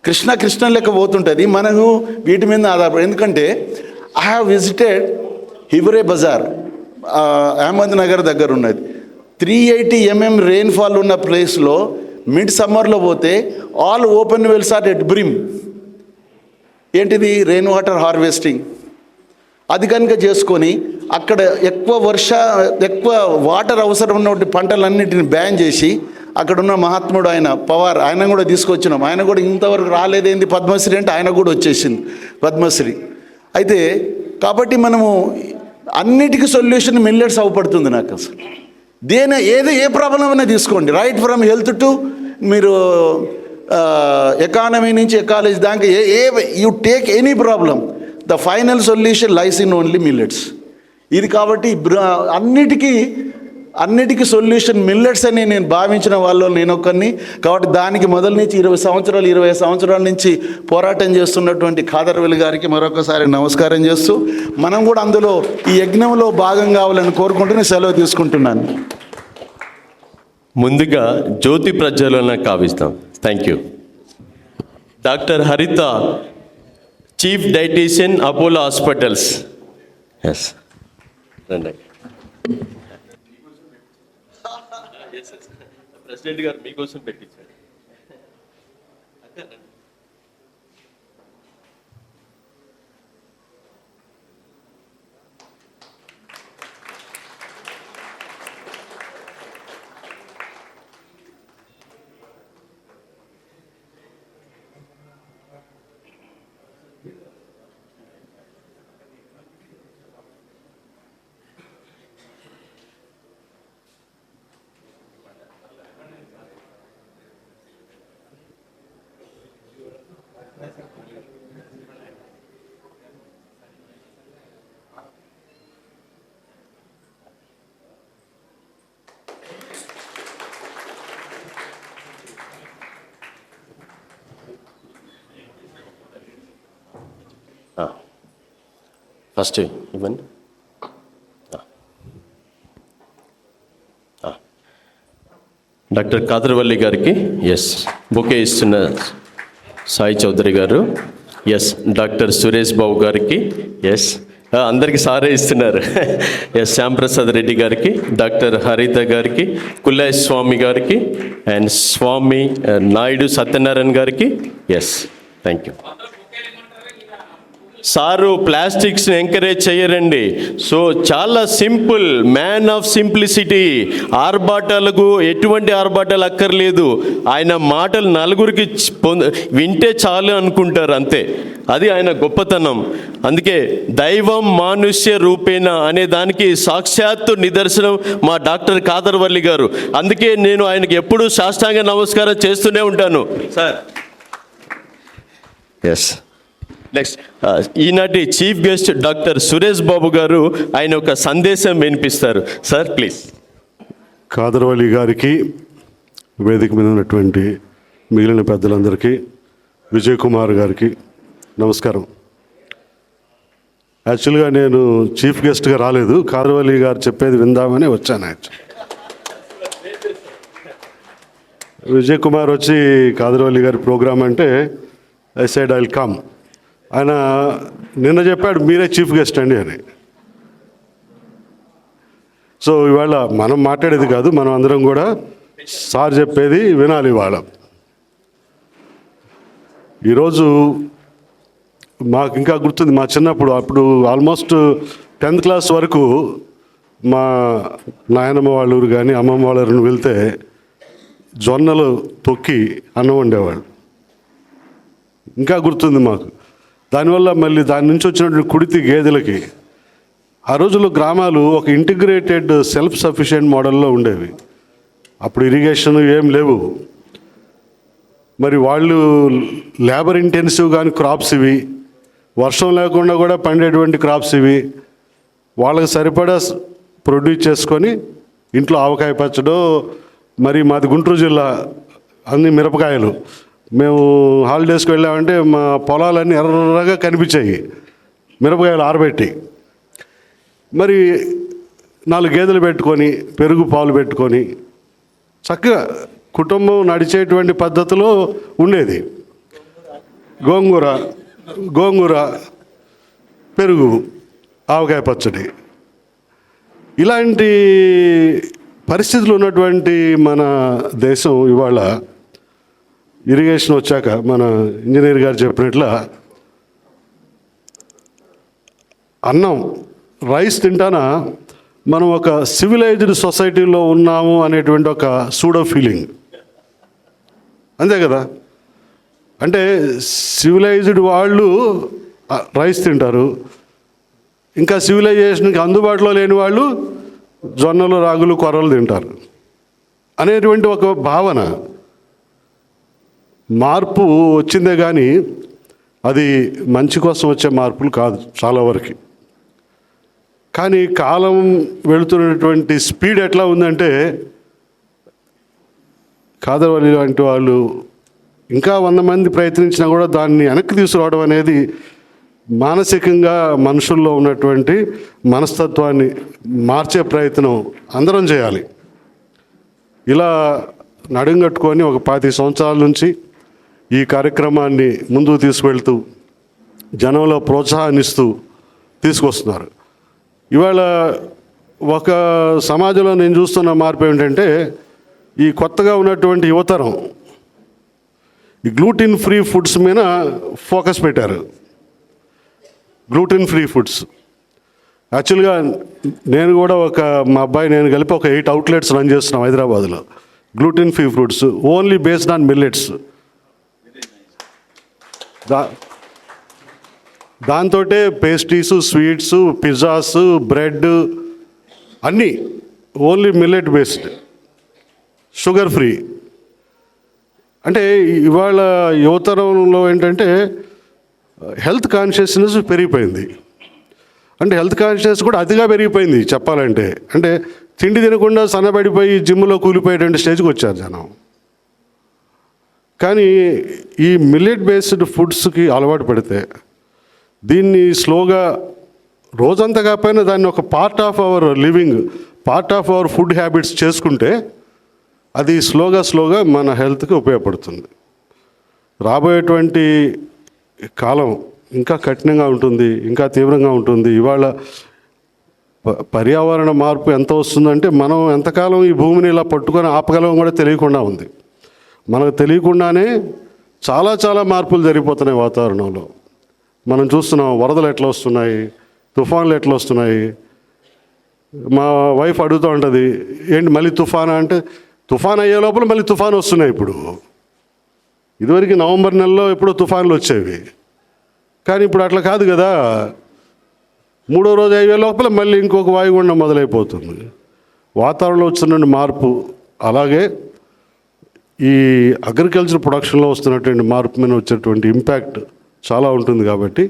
కృష్ణ లెక్క పోతుంటుంది. మనము వీటి మీద ఆధారపడి, ఎందుకంటే I have visited Hiware Bazar, Ahmednagar దగ్గర ఉన్నది. 380 mm రెయిన్ఫాల్ ఉన్న ప్లేస్లో మిడ్ సమ్మర్లో పోతే all open wells are at brim. ఏంటిది? Rain water harvesting. అది కనుక చేసుకొని అక్కడ ఎక్కువ వాటర్ అవసరం ఉన్న పంటలన్నిటిని బ్యాన్ చేసి అక్కడ ఉన్న మహాత్ముడు ఆయన పవార్, ఆయన కూడా తీసుకొచ్చినాం. ఆయన కూడా ఇంతవరకు రాలేదేంది పద్మశ్రీ అంటే ఆయన కూడా వచ్చేసింది పద్మశ్రీ. అయితే కాబట్టి మనము అన్నిటికీ సొల్యూషన్ మిల్లెట్స్ అవపడుతుంది నాకు. అసలు ఏ ప్రాబ్లం అయినా తీసుకోండి, రైట్ ఫ్రమ్ హెల్త్ టు మీరు ఎకానమీ నుంచి ఎకాలజీ దాకా you take any problem, the final solution lies in only millets. ఇది కాబట్టి అన్నిటికీ సొల్యూషన్ మిల్లెట్స్ అని నేను భావించిన వాళ్ళు నేను ఒక్కరిని. కాబట్టి దానికి మొదలు నుంచి 20 సంవత్సరాల నుంచి పోరాటం చేస్తున్నటువంటి ఖాదర్వలి గారికి మరొకసారి నమస్కారం చేస్తూ, మనం కూడా అందులో ఈ యజ్ఞంలో భాగం కావాలని కోరుకుంటూ నేను సెలవు తీసుకుంటున్నాను. ముందుగా జ్యోతి ప్రజ్వలన కావిస్తాం. Thank you. Doctor Haritha, chief dietician, Apollo hospitals. Yes రండి. ప్రెసిడెంట్ గారు మీకోసం పెట్టించారు. ఫస్ట్ ఇవ్వండి. డాక్టర్ కాదర్వల్లి గారికి ఎస్ బొకే ఇస్తున్న సాయి చౌదరి గారు. ఎస్ డాక్టర్ సురేష్ బాబు గారికి ఎస్ అందరికీ సారే ఇస్తున్నారు. ఎస్ శ్యాంప్రసాద్ రెడ్డి గారికి, డాక్టర్ హరిత గారికి, కుల్లాయ్ స్వామి గారికి అండ్ స్వామి నాయుడు సత్యనారాయణ గారికి. Yes, thank you. సారు ప్లాస్టిక్స్ని ఎంకరేజ్ చేయరండి. సో చాలా సింపుల్, మ్యాన్ ఆఫ్ సింప్లిసిటీ. ఆర్భాటాలకు ఎటువంటి ఆర్భాటాలు అక్కర్లేదు. ఆయన మాటలు నలుగురికి వింటే చాలు అనుకుంటారు, అంతే. అది ఆయన గొప్పతనం. అందుకే దైవం మానుష్య రూపేణ అనే దానికి సాక్షాత్తు నిదర్శనం మా డాక్టర్ కాదర్వల్లి గారు. అందుకే నేను ఆయనకి ఎప్పుడూ సాష్టాంగ నమస్కారం చేస్తూనే ఉంటాను సార్. ఎస్, నెక్స్ట్ ఈనాటి chief guest doctor Suresh Babu గారు ఆయన ఒక సందేశం వినిపిస్తారు. Sir please. కాదర్వల్లి గారికి, వేదిక మీద ఉన్నటువంటి మిగిలిన పెద్దలందరికీ, విజయ్ కుమార్ గారికి నమస్కారం. యాక్చువల్గా నేను చీఫ్ గెస్ట్గా రాలేదు, కాదర్వల్లి గారు చెప్పేది విందామని వచ్చాను. విజయ్ కుమార్ వచ్చి కాదర్వల్లి గారి ప్రోగ్రామ్ అంటే I said I will come. ఆయన నిన్న చెప్పాడు మీరే చీఫ్ గెస్ట్ అండి అని. సో ఇవాళ మనం మాట్లాడేది కాదు, మనం అందరం కూడా సార్ చెప్పేది వినాలి. ఇవాళ ఈరోజు మాకు ఇంకా గుర్తుంది, మా చిన్నప్పుడు, అప్పుడు ఆల్మోస్ట్ 10th క్లాస్ వరకు మా నాయనమ్మ వాళ్ళ ఊరు కానీ అమ్మమ్మ వాళ్ళ ఊరు వెళ్తే జొన్నలు తొక్కి అన్నం వండేవాళ్ళు. ఇంకా గుర్తుంది మాకు. దానివల్ల మళ్ళీ దాని నుంచి వచ్చినటువంటి కుడితి గేదెలకి ఆ రోజుల్లో గ్రామాలు ఒక ఇంటిగ్రేటెడ్ సెల్ఫ్ సఫిషియెంట్ మోడల్లో ఉండేవి. అప్పుడు ఇరిగేషన్ ఏం లేవు. మరి వాళ్ళు లేబర్ ఇంటెన్సివ్ కానీ క్రాప్స్ ఇవి, వర్షం లేకుండా కూడా పండేటువంటి క్రాప్స్ ఇవి. వాళ్ళకి సరిపడా ప్రొడ్యూస్ చేసుకొని ఇంట్లో ఆవకాయ పచ్చడో, మరి మాది గుంటూరు జిల్లా, అన్ని మిరపకాయలు. మేము హాలిడేస్కి వెళ్ళామంటే మా పొలాలన్నీ ఎర్రగా కనిపించాయి, మిరపకాయలు ఆరబెట్టి. మరి 4 గేదెలు పెట్టుకొని, పెరుగు పాలు పెట్టుకొని చక్కగా కుటుంబం నడిచేటువంటి పద్ధతిలో ఉండేది. గోంగూర, పెరుగు, ఆవకాయ పచ్చడి, ఇలాంటి పరిస్థితులు ఉన్నటువంటి మన దేశం ఇవాళ ఇరిగేషన్ వచ్చాక మన ఇంజనీర్ గారు చెప్పినట్ల అన్నం, రైస్ తింటానా మనం ఒక సివిలైజ్డ్ సొసైటీలో ఉన్నాము అనేటువంటి ఒక సూడో ఫీలింగ్. అంతే కదా? అంటే సివిలైజ్డ్ వాళ్ళు రైస్ తింటారు, ఇంకా సివిలైజేషన్కి అందుబాటులో లేని వాళ్ళు జొన్నలు, రాగులు, కొర్రలు తింటారు అనేటువంటి ఒక భావన. మార్పు వచ్చిందే కానీ అది మంచి కోసం వచ్చే మార్పులు కాదు చాలా వరకు. కానీ కాలం వెళుతున్నటువంటి స్పీడ్ ఎట్లా ఉందంటే, కాదర్వల్లి లాంటి వాళ్ళు ఇంకా 100 మంది ప్రయత్నించినా కూడా దాన్ని వెనక్కి తీసుకురావడం అనేది మానసికంగా మనుషుల్లో ఉన్నటువంటి మనస్తత్వాన్ని మార్చే ప్రయత్నం అందరం చేయాలి. ఇలా నడుంగట్టుకొని ఒక 25 సంవత్సరాల నుంచి ఈ కార్యక్రమాన్ని ముందుకు తీసుకువెళ్తూ జనంలో ప్రోత్సాహాన్నిస్తూ తీసుకొస్తున్నారు. ఇవాళ ఒక సమాజంలో నేను చూస్తున్న మార్పు ఏంటంటే, ఈ కొత్తగా ఉన్నటువంటి యువతరం ఈ గ్లూటిన్ ఫ్రీ ఫుడ్స్ మీద ఫోకస్ పెట్టారు. గ్లూటిన్ ఫ్రీ ఫుడ్స్ యాక్చువల్గా నేను కూడా మా అబ్బాయి నేను కలిపి ఒక 8 outlets రన్ చేస్తున్నాం హైదరాబాద్లో. Gluten free foods only based on millets. దాంతో పేస్ట్రీస్, స్వీట్స్, పిజ్జాస్, బ్రెడ్ అన్నీ only millet based, sugar free. అంటే ఇవాళ యువతరంలో ఏంటంటే హెల్త్ కాన్షియస్నెస్ పెరిగిపోయింది. అంటే హెల్త్ కాన్షియస్ కూడా అతిగా పెరిగిపోయింది చెప్పాలంటే. అంటే తిండి తినకుండా సన్నబడిపోయి జిమ్లో కూలిపోయేటువంటి స్టేజ్కి వచ్చారు జనం. కానీ ఈ మిల్లెట్ బేస్డ్ ఫుడ్స్కి అలవాటు పడితే, దీన్ని స్లోగా రోజంతా కాకపోయినా దాన్ని ఒక part of our living, part of our food habits చేసుకుంటే అది స్లోగా మన హెల్త్కి ఉపయోగపడుతుంది. రాబోయేటువంటి కాలం ఇంకా కఠినంగా ఉంటుంది, ఇంకా తీవ్రంగా ఉంటుంది. ఇవాళ పర్యావరణ మార్పు ఎంత వస్తుందంటే మనం ఎంతకాలం ఈ భూమిని ఇలా పట్టుకొని ఆపగలం కూడా తెలియకుండా ఉంది. మనకు తెలియకుండానే చాలా చాలా మార్పులు జరిగిపోతున్నాయి వాతావరణంలో. మనం చూస్తున్నాం వరదలు ఎట్లా వస్తున్నాయి, తుఫాన్లు ఎట్లా వస్తున్నాయి. మా వైఫ్ అడుగుతూ ఉంటుంది, ఏంటి మళ్ళీ తుఫానా అంటే, తుఫాన్ అయ్యే లోపల మళ్ళీ తుఫాను వస్తున్నాయి. ఇప్పుడు ఇదివరకు నవంబర్ నెలలో ఎప్పుడో తుఫాన్లు వచ్చేవి, కానీ ఇప్పుడు అట్లా కాదు కదా. 3వ రోజు అయ్యే లోపల మళ్ళీ ఇంకొక వాయుగుండం మొదలైపోతుంది. వాతావరణంలో వచ్చిన మార్పు, అలాగే ఈ అగ్రికల్చర్ ప్రొడక్షన్లో వస్తున్నటువంటి మార్పు మీద వచ్చేటువంటి ఇంపాక్ట్ చాలా ఉంటుంది. కాబట్టి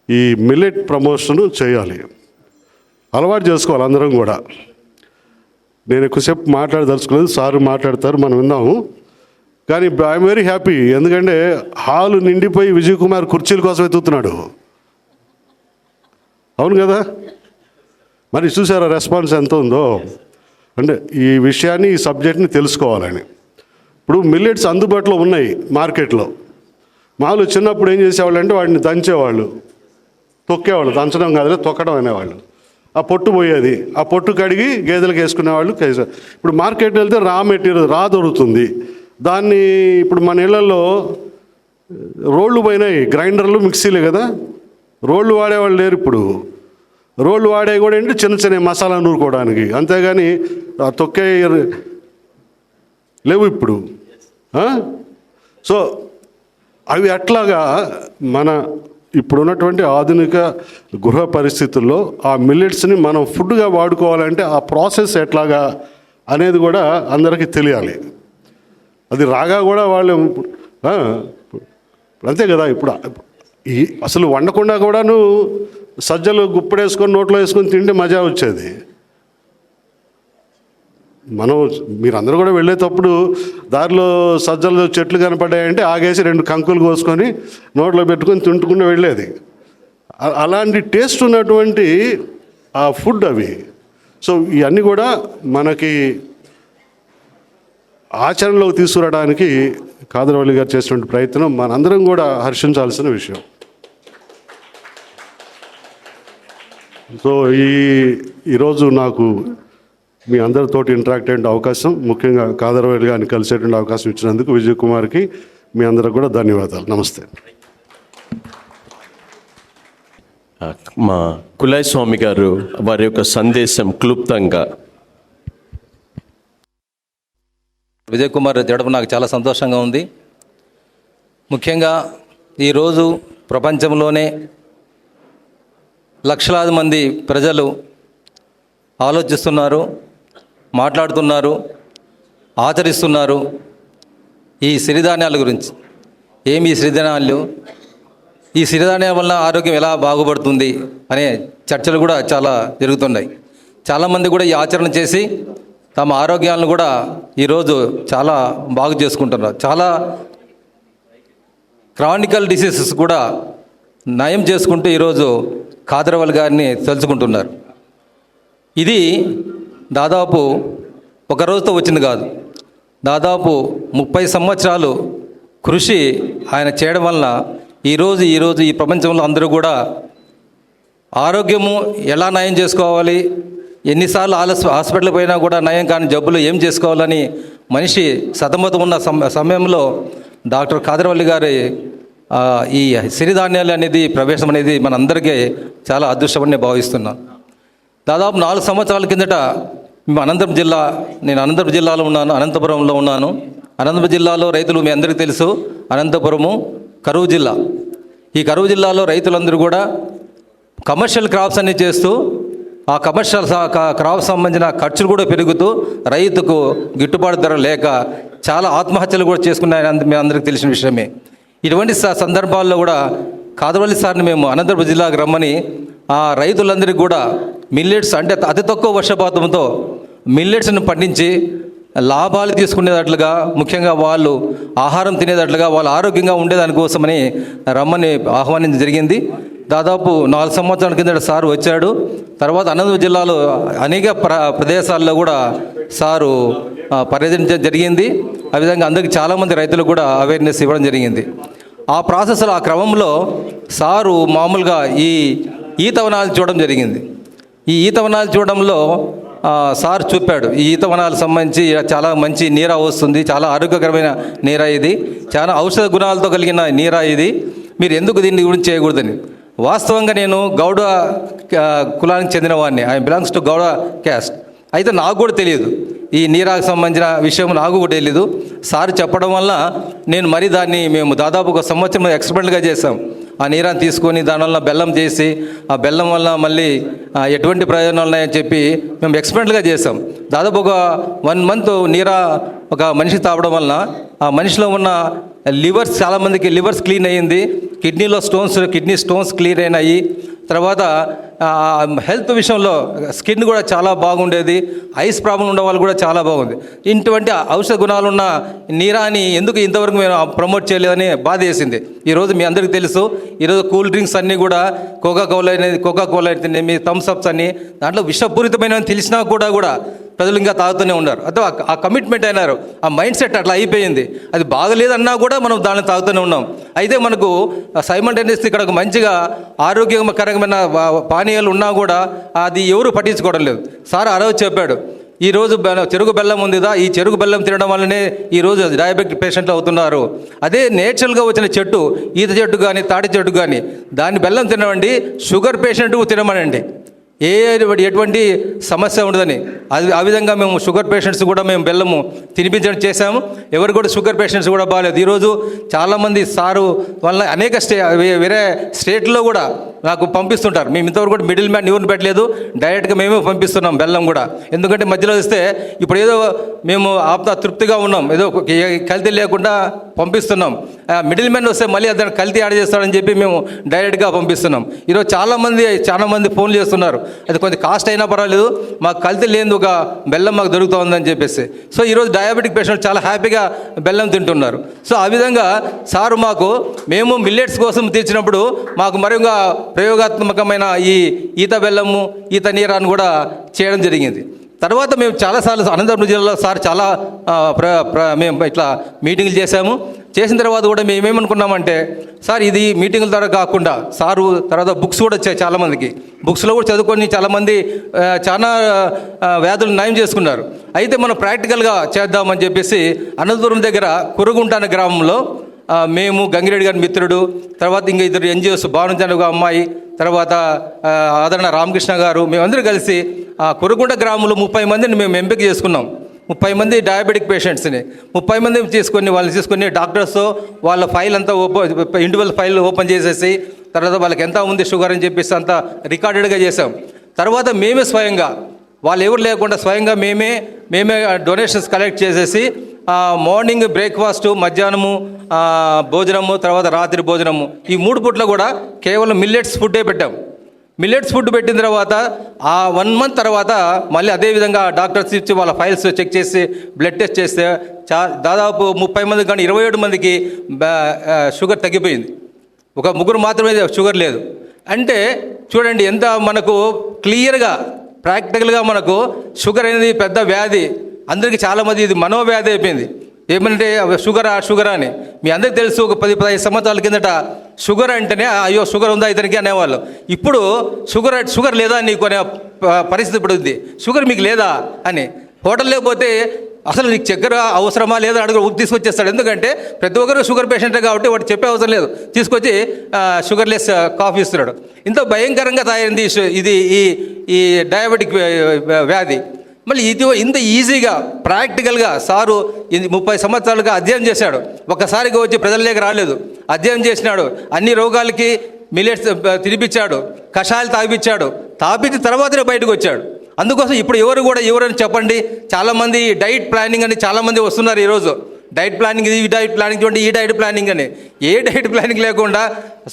ఈ మిల్లెట్ ప్రమోషన్ చేయాలి, అలవాటు చేసుకోవాలి అందరం కూడా. నేను ఎక్కువసేపు మాట్లాడదలుచుకోలేదు, సార్ మాట్లాడతారు, మనం విన్నాము. కానీ ఐఎమ్ వెరీ హ్యాపీ, ఎందుకంటే హాలు నిండిపోయి విజయ్ కుమార్ కుర్చీల కోసం వెతుకుతున్నాడు. అవును కదా, మరి చూసారా రెస్పాన్స్ ఎంత ఉందో. అంటే ఈ విషయాన్ని, ఈ సబ్జెక్ట్ని తెలుసుకోవాలని. ఇప్పుడు మిల్లెట్స్ అందుబాటులో ఉన్నాయి మార్కెట్లో. మామూలు చిన్నప్పుడు ఏం చేసేవాళ్ళు అంటే వాటిని దంచేవాళ్ళు, తొక్కేవాళ్ళు. దంచడం కాదులే, తొక్కడం అనేవాళ్ళు. ఆ పొట్టు పోయేది, ఆ పొట్టు కడిగి గేదెలకు వేసుకునేవాళ్ళు. ఇప్పుడు మార్కెట్ వెళ్తే రా మెటీరియల్ దొరుకుతుంది. దాన్ని ఇప్పుడు మన ఇళ్లలో రోళ్ళు పోయినాయి, గ్రైండర్లు మిక్సీలే కదా. రోళ్ళు వాడేవాళ్ళు లేరు ఇప్పుడు. రోళ్ళు వాడే కూడా ఏంటి, చిన్న చిన్న మసాలా నూరుకోవడానికి, అంతేగాని తొక్కే లేవు ఇప్పుడు. సో అవి అట్లాగా మన ఇప్పుడున్నటువంటి ఆధునిక గృహ పరిస్థితుల్లో ఆ మిల్లెట్స్ని మనం ఫుడ్గా వాడుకోవాలంటే ఆ ప్రాసెస్ ఎట్లాగా అనేది కూడా అందరికీ తెలియాలి. అది రాగా కూడా వాళ్ళు అంతే కదా. ఇప్పుడు ఈ అసలు వండకుండా కూడాను సజ్జలు గుప్పడేసుకొని నోట్లో వేసుకొని తింటే మజా వచ్చేది. మీరందరూ కూడా వెళ్ళేటప్పుడు దారిలో సజ్జలు చెట్లు కనపడ్డాయంటే ఆగేసి 2 కంకులు కోసుకొని నోట్లో పెట్టుకొని తింటుకుంటూ వెళ్ళేది. అలాంటి టేస్ట్ ఉన్నటువంటి ఆ ఫుడ్ అవి. సో ఇవన్నీ కూడా మనకి ఆచరణలోకి తీసుకురావడానికి కాదరవల్లి గారు చేసినటువంటి ప్రయత్నం మనందరం కూడా హర్షించాల్సిన విషయం. సో ఈరోజు నాకు మీ అందరితోటి ఇంటరాక్ట్ అయ్యే అవకాశం, ముఖ్యంగా కాదరవల్లి గారిని కలిసేటువంటి అవకాశం ఇచ్చినందుకు విజయ్ కుమార్కి మీ అందరికి కూడా ధన్యవాదాలు. నమస్తే. మా కులాయ్ స్వామి గారు వారి యొక్క సందేశం క్లుప్తంగా. విజయ్ కుమార్ జడప నాకు చాలా సంతోషంగా ఉంది. ముఖ్యంగా ఈరోజు ప్రపంచంలోనే లక్షలాది మంది ప్రజలు ఆలోచిస్తున్నారు, మాట్లాడుతున్నారు, ఆచరిస్తున్నారు ఈ సిరిధాన్యాల గురించి. ఏమి ఈ సిరిధాన్యాలు, ఈ సిరిధాన్యాల వల్ల ఆరోగ్యం ఎలా బాగుపడుతుంది అనే చర్చలు కూడా చాలా జరుగుతున్నాయి. చాలామంది కూడా ఈ ఆచరణ చేసి తమ ఆరోగ్యాలను కూడా ఈరోజు చాలా బాగు చేసుకుంటున్నారు. చాలా క్రానికల్ డిసీజెస్ కూడా నయం చేసుకుంటూ ఈరోజు కాదరవల్లి గారిని తలుచుకుంటున్నారు. ఇది దాదాపు ఒక రోజుతో వచ్చింది కాదు, దాదాపు 30 సంవత్సరాలు కృషి ఆయన చేయడం వలన ఈరోజు ఈ ప్రపంచంలో అందరూ కూడా ఆరోగ్యము ఎలా నయం చేసుకోవాలి, ఎన్నిసార్లు హాస్పిటల్కి పోయినా కూడా నయం కాని జబ్బులు ఏం చేసుకోవాలని మనిషి సతమతం ఉన్న సమయంలో డాక్టర్ కాదరవల్లి గారి ఈ సిరిధాన్యాలు అనేది ప్రవేశం అనేది మనందరికీ చాలా అదృష్టమని భావిస్తున్నాను. దాదాపు 4 సంవత్సరాల కిందట మేము నేను అనంతపురం జిల్లాలో ఉన్నాను, అనంతపురంలో ఉన్నాను. అనంతపురం జిల్లాలో రైతులు మీ అందరికీ తెలుసు, అనంతపురము కరువు జిల్లా. ఈ కరువు జిల్లాలో రైతులందరూ కూడా కమర్షియల్ క్రాప్స్ అన్ని చేస్తూ ఆ కమర్షియల్ క్రాప్ సంబంధించిన ఖర్చులు కూడా పెరుగుతూ రైతుకు గిట్టుబాటు ధర లేక చాలా ఆత్మహత్యలు కూడా చేసుకున్నాయని మీ అందరికీ తెలిసిన విషయమే. ఇటువంటి సందర్భాల్లో కూడా కాదరవల్లి సార్ని మేము అనంతపురం జిల్లాకు రమ్మని ఆ రైతులందరికీ కూడా మిల్లెట్స్ అంటే అతి తక్కువ వర్షపాతంతో మిల్లెట్స్ని పండించి లాభాలు తీసుకునేటట్లుగా, ముఖ్యంగా వాళ్ళు ఆహారం తినేటట్లుగా, వాళ్ళు ఆరోగ్యంగా ఉండేదానికోసమని రమ్మని ఆహ్వానించడం జరిగింది. దాదాపు 4 సంవత్సరాల కిందట సారు వచ్చాడు. తర్వాత అనంతపురం జిల్లాలో అనేక ప్రదేశాల్లో కూడా సారు పర్యటించడం జరిగింది. ఆ విధంగా అందరికీ చాలామంది రైతులకు కూడా అవేర్నెస్ ఇవ్వడం జరిగింది. ఆ ప్రాసెస్లో, ఆ క్రమంలో సారు మామూలుగా ఈ ఈతవనాలు చూడడం జరిగింది. ఈ ఈతవనాలు చూడడంలో సార్ చూపాడు, ఈ ఈతవనాలకు సంబంధించి చాలా మంచి నీరా వస్తుంది, చాలా ఆరోగ్యకరమైన నీరా ఇది, చాలా ఔషధ గుణాలతో కలిగిన నీరా ఇది, మీరు ఎందుకు దీన్ని గురించి చేయకూడదని. వాస్తవంగా నేను గౌడ కులానికి చెందిన వాడిని, I belongs to Gowda caste. అయితే నాకు కూడా తెలియదు, ఈ నీరాకు సంబంధించిన విషయం నాకు కూడా తెలియదు. సార్ చెప్పడం వల్ల నేను మరి దాన్ని మేము దాదాపు 1 సంవత్సరం ఎక్స్పెరిమెంట్గా చేసాం. ఆ నీరాన్ని తీసుకొని దానివల్ల బెల్లం చేసి, ఆ బెల్లం వల్ల మళ్ళీ ఎటువంటి ప్రయోజనాలు ఉన్నాయని చెప్పి మేము ఎక్స్పెరిమెంట్గా చేసాం. దాదాపు ఒక 1 మంత్ నీరా ఒక మనిషికి తాగడం వల్ల ఆ మనిషిలో ఉన్న లివర్స్, చాలామందికి లివర్స్ క్లీన్ అయ్యింది, కిడ్నీ స్టోన్స్ క్లీన్ అయినాయి. తర్వాత హెల్త్ విషయంలో స్కిన్ కూడా చాలా బాగుండేది, ఐస్ ప్రాబ్లం ఉన్న వాళ్ళు కూడా చాలా బాగుంది. ఇటువంటి ఔషధ గుణాలున్న నీరాని ఎందుకు ఇంతవరకు మేము ప్రమోట్ చేయలేదని బాధ వేసింది. ఈరోజు మీ అందరికీ తెలుసు, ఈరోజు కూల్ డ్రింక్స్ అన్నీ కూడా కోకా కోలా అయితే మీ థమ్స్ అప్స్ అన్నీ దాంట్లో విషపూరితమైన తెలిసినా కూడా ప్రజలు ఇంకా తాగుతూనే ఉన్నారు. అథవా ఆ కమిట్మెంట్ అయినారు, ఆ మైండ్ సెట్ అట్లా అయిపోయింది. అది బాగలేదన్నా కూడా మనం దాన్ని తాగుతూనే ఉన్నాం. అయితే మనకు సైమల్టేనియస్లీ ఇక్కడ ఒక మంచిగా ఆరోగ్యకరమైన పానీయాలు ఉన్నా కూడా అది ఎవరు పట్టించుకోవడం లేదు. సార్ ఆ రోజు చెప్పాడు, ఈరోజు చెరుకు బెల్లం ఉందిదా, ఈ చెరుకు బెల్లం తినడం వల్లనే ఈరోజు డయాబెటిక్ పేషెంట్లు అవుతున్నారు. అదే నేచురల్గా వచ్చిన చెట్టు, ఈత చెట్టు కానీ తాటి చెట్టు కానీ దాన్ని బెల్లం తినమండి, షుగర్ పేషెంట్కు తినమనండి, ఎటువంటి సమస్య ఉండదని. అది ఆ విధంగా మేము షుగర్ పేషెంట్స్ కూడా మేము బెల్లము తినిపించడం చేశాము. ఎవరు కూడా షుగర్ పేషెంట్స్ కూడా బాగాలేదు. ఈరోజు చాలామంది సారు వల్ల అనేక వేరే స్టేట్లో కూడా నాకు పంపిస్తుంటారు. మేము ఇంతవరకు కూడా మిడిల్ మ్యాన్ ఎవరిని పెట్టలేదు, డైరెక్ట్గా మేమే పంపిస్తున్నాం బెల్లం కూడా. ఎందుకంటే మధ్యలో ఇస్తే ఇప్పుడు ఏదో మేము తృప్తిగా ఉన్నాం, ఏదో కల్తీ లేకుండా పంపిస్తున్నాం. మిడిల్ మ్యాన్ వస్తే మళ్ళీ అతను కల్తీ యాడ్ చేస్తాడని చెప్పి మేము డైరెక్ట్గా పంపిస్తున్నాం. ఈరోజు చాలామంది ఫోన్లు చేస్తున్నారు, అది కొంచెం కాస్ట్ అయినా పర్వాలేదు, మాకు కల్తీ లేని ఒక బెల్లం మాకు దొరుకుతుందని చెప్పేసి. సో ఈరోజు డయాబెటిక్ పేషెంట్ చాలా హ్యాపీగా బెల్లం తింటున్నారు. సో ఆ విధంగా సారు మేము మిల్లెట్స్ కోసం తీర్చినప్పుడు మాకు మరింగా ప్రయోగాత్మకమైన ఈ ఈత బెల్లము, ఈత నీరాన్ని కూడా చేయడం జరిగింది. తర్వాత మేము చాలాసార్లు అనంతపురం జిల్లాలో సార్ చాలా మేము ఇట్లా మీటింగ్లు చేసిన తర్వాత కూడా మేము ఏమనుకున్నామంటే, సార్ ఇది మీటింగుల ద్వారా కాకుండా సారు తర్వాత బుక్స్ కూడా వచ్చాయి చాలామందికి, బుక్స్లో కూడా చదువుకొని చాలామంది చాలా వ్యాధులు నయం చేసుకున్నారు. అయితే మనం ప్రాక్టికల్గా చేద్దామని చెప్పేసి అనంతపురం దగ్గర కురుగుంట అనే గ్రామంలో మేము, గంగిరెడ్డి గారి మిత్రుడు, తర్వాత ఇంకా 2 NGOs, భానుజాన్ ఒక అమ్మాయి, తర్వాత ఆదరణ రామకృష్ణ గారు, మేమందరూ కలిసి కురుగుంట గ్రామంలో 30 మందిని మేము ఎంపిక చేసుకున్నాం. 30 మంది డయాబెటిక్ పేషెంట్స్ని 30 మంది వాళ్ళని తీసుకొని డాక్టర్స్ వాళ్ళ ఫైల్ అంతా ఇండివిజువల్ ఫైల్ ఓపెన్ చేసేసి, తర్వాత వాళ్ళకి ఎంత ఉంది షుగర్ అని చెప్పేసి అంతా రికార్డెడ్గా చేసాం. తర్వాత మేమే స్వయంగా, వాళ్ళు ఎవరు లేకుండా స్వయంగా మేమే డొనేషన్స్ కలెక్ట్ చేసేసి మార్నింగ్ బ్రేక్ఫాస్టు, మధ్యాహ్నము భోజనము, తర్వాత రాత్రి భోజనము, ఈ 3 పూట్ల కూడా కేవలం మిల్లెట్స్ ఫుడ్డే పెట్టాం. మిల్లెట్స్ ఫుడ్ పెట్టిన తర్వాత ఆ 1 మంత్ తర్వాత మళ్ళీ అదేవిధంగా డాక్టర్స్ ఇచ్చి వాళ్ళ ఫైల్స్ చెక్ చేసి బ్లడ్ టెస్ట్ చేస్తే దాదాపు 30 మందికి కానీ 27 మందికి షుగర్ తగ్గిపోయింది. ఒక 3 మాత్రమే షుగర్ లేదు. అంటే చూడండి ఎంత మనకు క్లియర్గా ప్రాక్టికల్గా మనకు షుగర్ అనేది పెద్ద వ్యాధి, అందరికీ చాలామంది ఇది మనోవ్యాధి అయిపోయింది. ఏమంటే షుగర్ అని మీ అందరికీ తెలుసు. ఒక 10-15 సంవత్సరాల కిందట షుగర్ అంటేనే అయ్యో షుగర్ ఉందా ఇతనికి అనేవాళ్ళు. ఇప్పుడు షుగర్ లేదా నీకు అనే పరిస్థితి ఇప్పుడు ఉంది. షుగర్ మీకు లేదా అని హోటల్ లేకపోతే అసలు నీకు చక్కెర అవసరమా లేదా తీసుకొచ్చేస్తాడు. ఎందుకంటే ప్రతి ఒక్కరు షుగర్ పేషెంటే కాబట్టి వాడు చెప్పే అవసరం లేదు, తీసుకొచ్చి షుగర్లెస్ కాఫీ ఇస్తున్నాడు. ఇంత భయంకరంగా తయారైంది ఇది ఈ డయాబెటిక్ వ్యాధి. మళ్ళీ ఇది ఇంత ఈజీగా ప్రాక్టికల్గా సారు 30 సంవత్సరాలుగా అధ్యయనం చేశాడు. ఒక్కసారిగా వచ్చి ప్రజల్లోకి రాలేదు, అధ్యయనం చేసినాడు. అన్ని రోగాలకి మిల్లెట్స్ తినిపించాడు, కషాయాలు తాపించిన తర్వాతనే బయటకు వచ్చాడు. అందుకోసం ఇప్పుడు ఎవరని చెప్పండి, చాలామంది డైట్ ప్లానింగ్ అని చాలామంది వస్తున్నారు. ఈరోజు డైట్ ప్లానింగ్, ఈ డైట్ ప్లానింగ్ చూడండి, ఈ డైట్ ప్లానింగ్ అని, ఏ డైట్ ప్లానింగ్ లేకుండా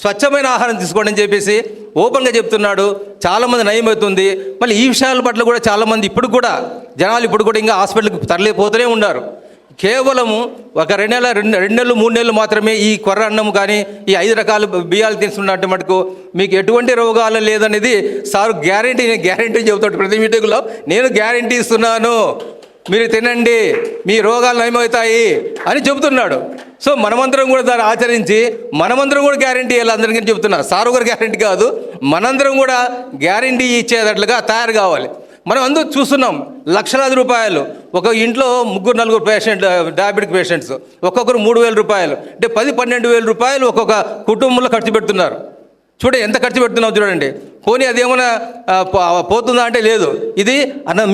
స్వచ్ఛమైన ఆహారం తీసుకోండి అని చెప్పేసి ఓపెన్గా చెప్తున్నాడు. చాలామంది నయమవుతుంది. మళ్ళీ ఈ విషయాల పట్ల కూడా చాలామంది జనాలు ఇప్పుడు కూడా ఇంకా హాస్పిటల్కి తరలిపోతూనే ఉన్నారు. కేవలము ఒక 2 నెలలు 3 నెలలు మాత్రమే ఈ కొర్ర అన్నం కానీ ఈ 5 రకాల బియ్యాలు తీసుకున్నట్టు మటుకు మీకు ఎటువంటి రోగాలు లేదనేది సార్ గ్యారంటీ చెబుతాడు ప్రతి మీటింగ్లో. నేను గ్యారంటీ ఇస్తున్నాను, మీరు తినండి, మీ రోగాలు నయమవుతాయి అని చెబుతున్నాడు. సో మనమందరం కూడా దాన్ని ఆచరించి మనమందరం కూడా గ్యారంటీ ఇవ్వాలి. అందరికీ చెబుతున్నా, సారు గారు గ్యారంటీ కాదు, మనందరం కూడా గ్యారంటీ ఇచ్చేటట్లుగా తయారు కావాలి. మనం అందరూ చూస్తున్నాం, లక్షలాది రూపాయలు ఒక ఇంట్లో 3-4 పేషెంట్ డయాబెటిక్ పేషెంట్స్, ఒక్కొక్కరు 3,000 రూపాయలు, అంటే 10-12,000 రూపాయలు ఒక్కొక్క కుటుంబంలో ఖర్చు పెడుతున్నారు. చూడండి ఎంత ఖర్చు పెడుతున్నావు చూడండి. పోనీ అదేమైనా పోతుందా అంటే లేదు. ఇది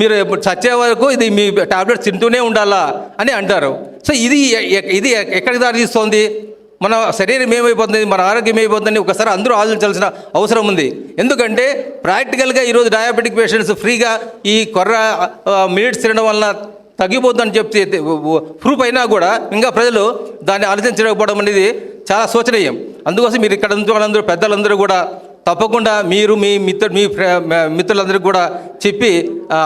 మీరు చచ్చే వరకు ఇది మీ టాబ్లెట్స్ తింటూనే ఉండాలా అని అంటారు. సో ఇది ఎక్కడికి దారి తీస్తోంది? మన శరీరం ఏమైపోతుంది, మన ఆరోగ్యం ఏమైపోతుందని ఒకసారి అందరూ ఆలోచించాల్సిన అవసరం ఉంది. ఎందుకంటే ప్రాక్టికల్గా ఈరోజు డయాబెటిక్ పేషెంట్స్ ఫ్రీగా ఈ మినిట్స్ తినడం వలన తగ్గిపోతుందని చెప్తే ప్రూఫ్ అయినా కూడా ఇంకా ప్రజలు దాన్ని ఆలోచించకపోవడం అనేది చాలా శోచనీయం. అందుకోసం మీరు ఇక్కడ వాళ్ళందరూ పెద్దలందరూ కూడా తప్పకుండా మీరు మీ మిత్రులందరికీ కూడా చెప్పి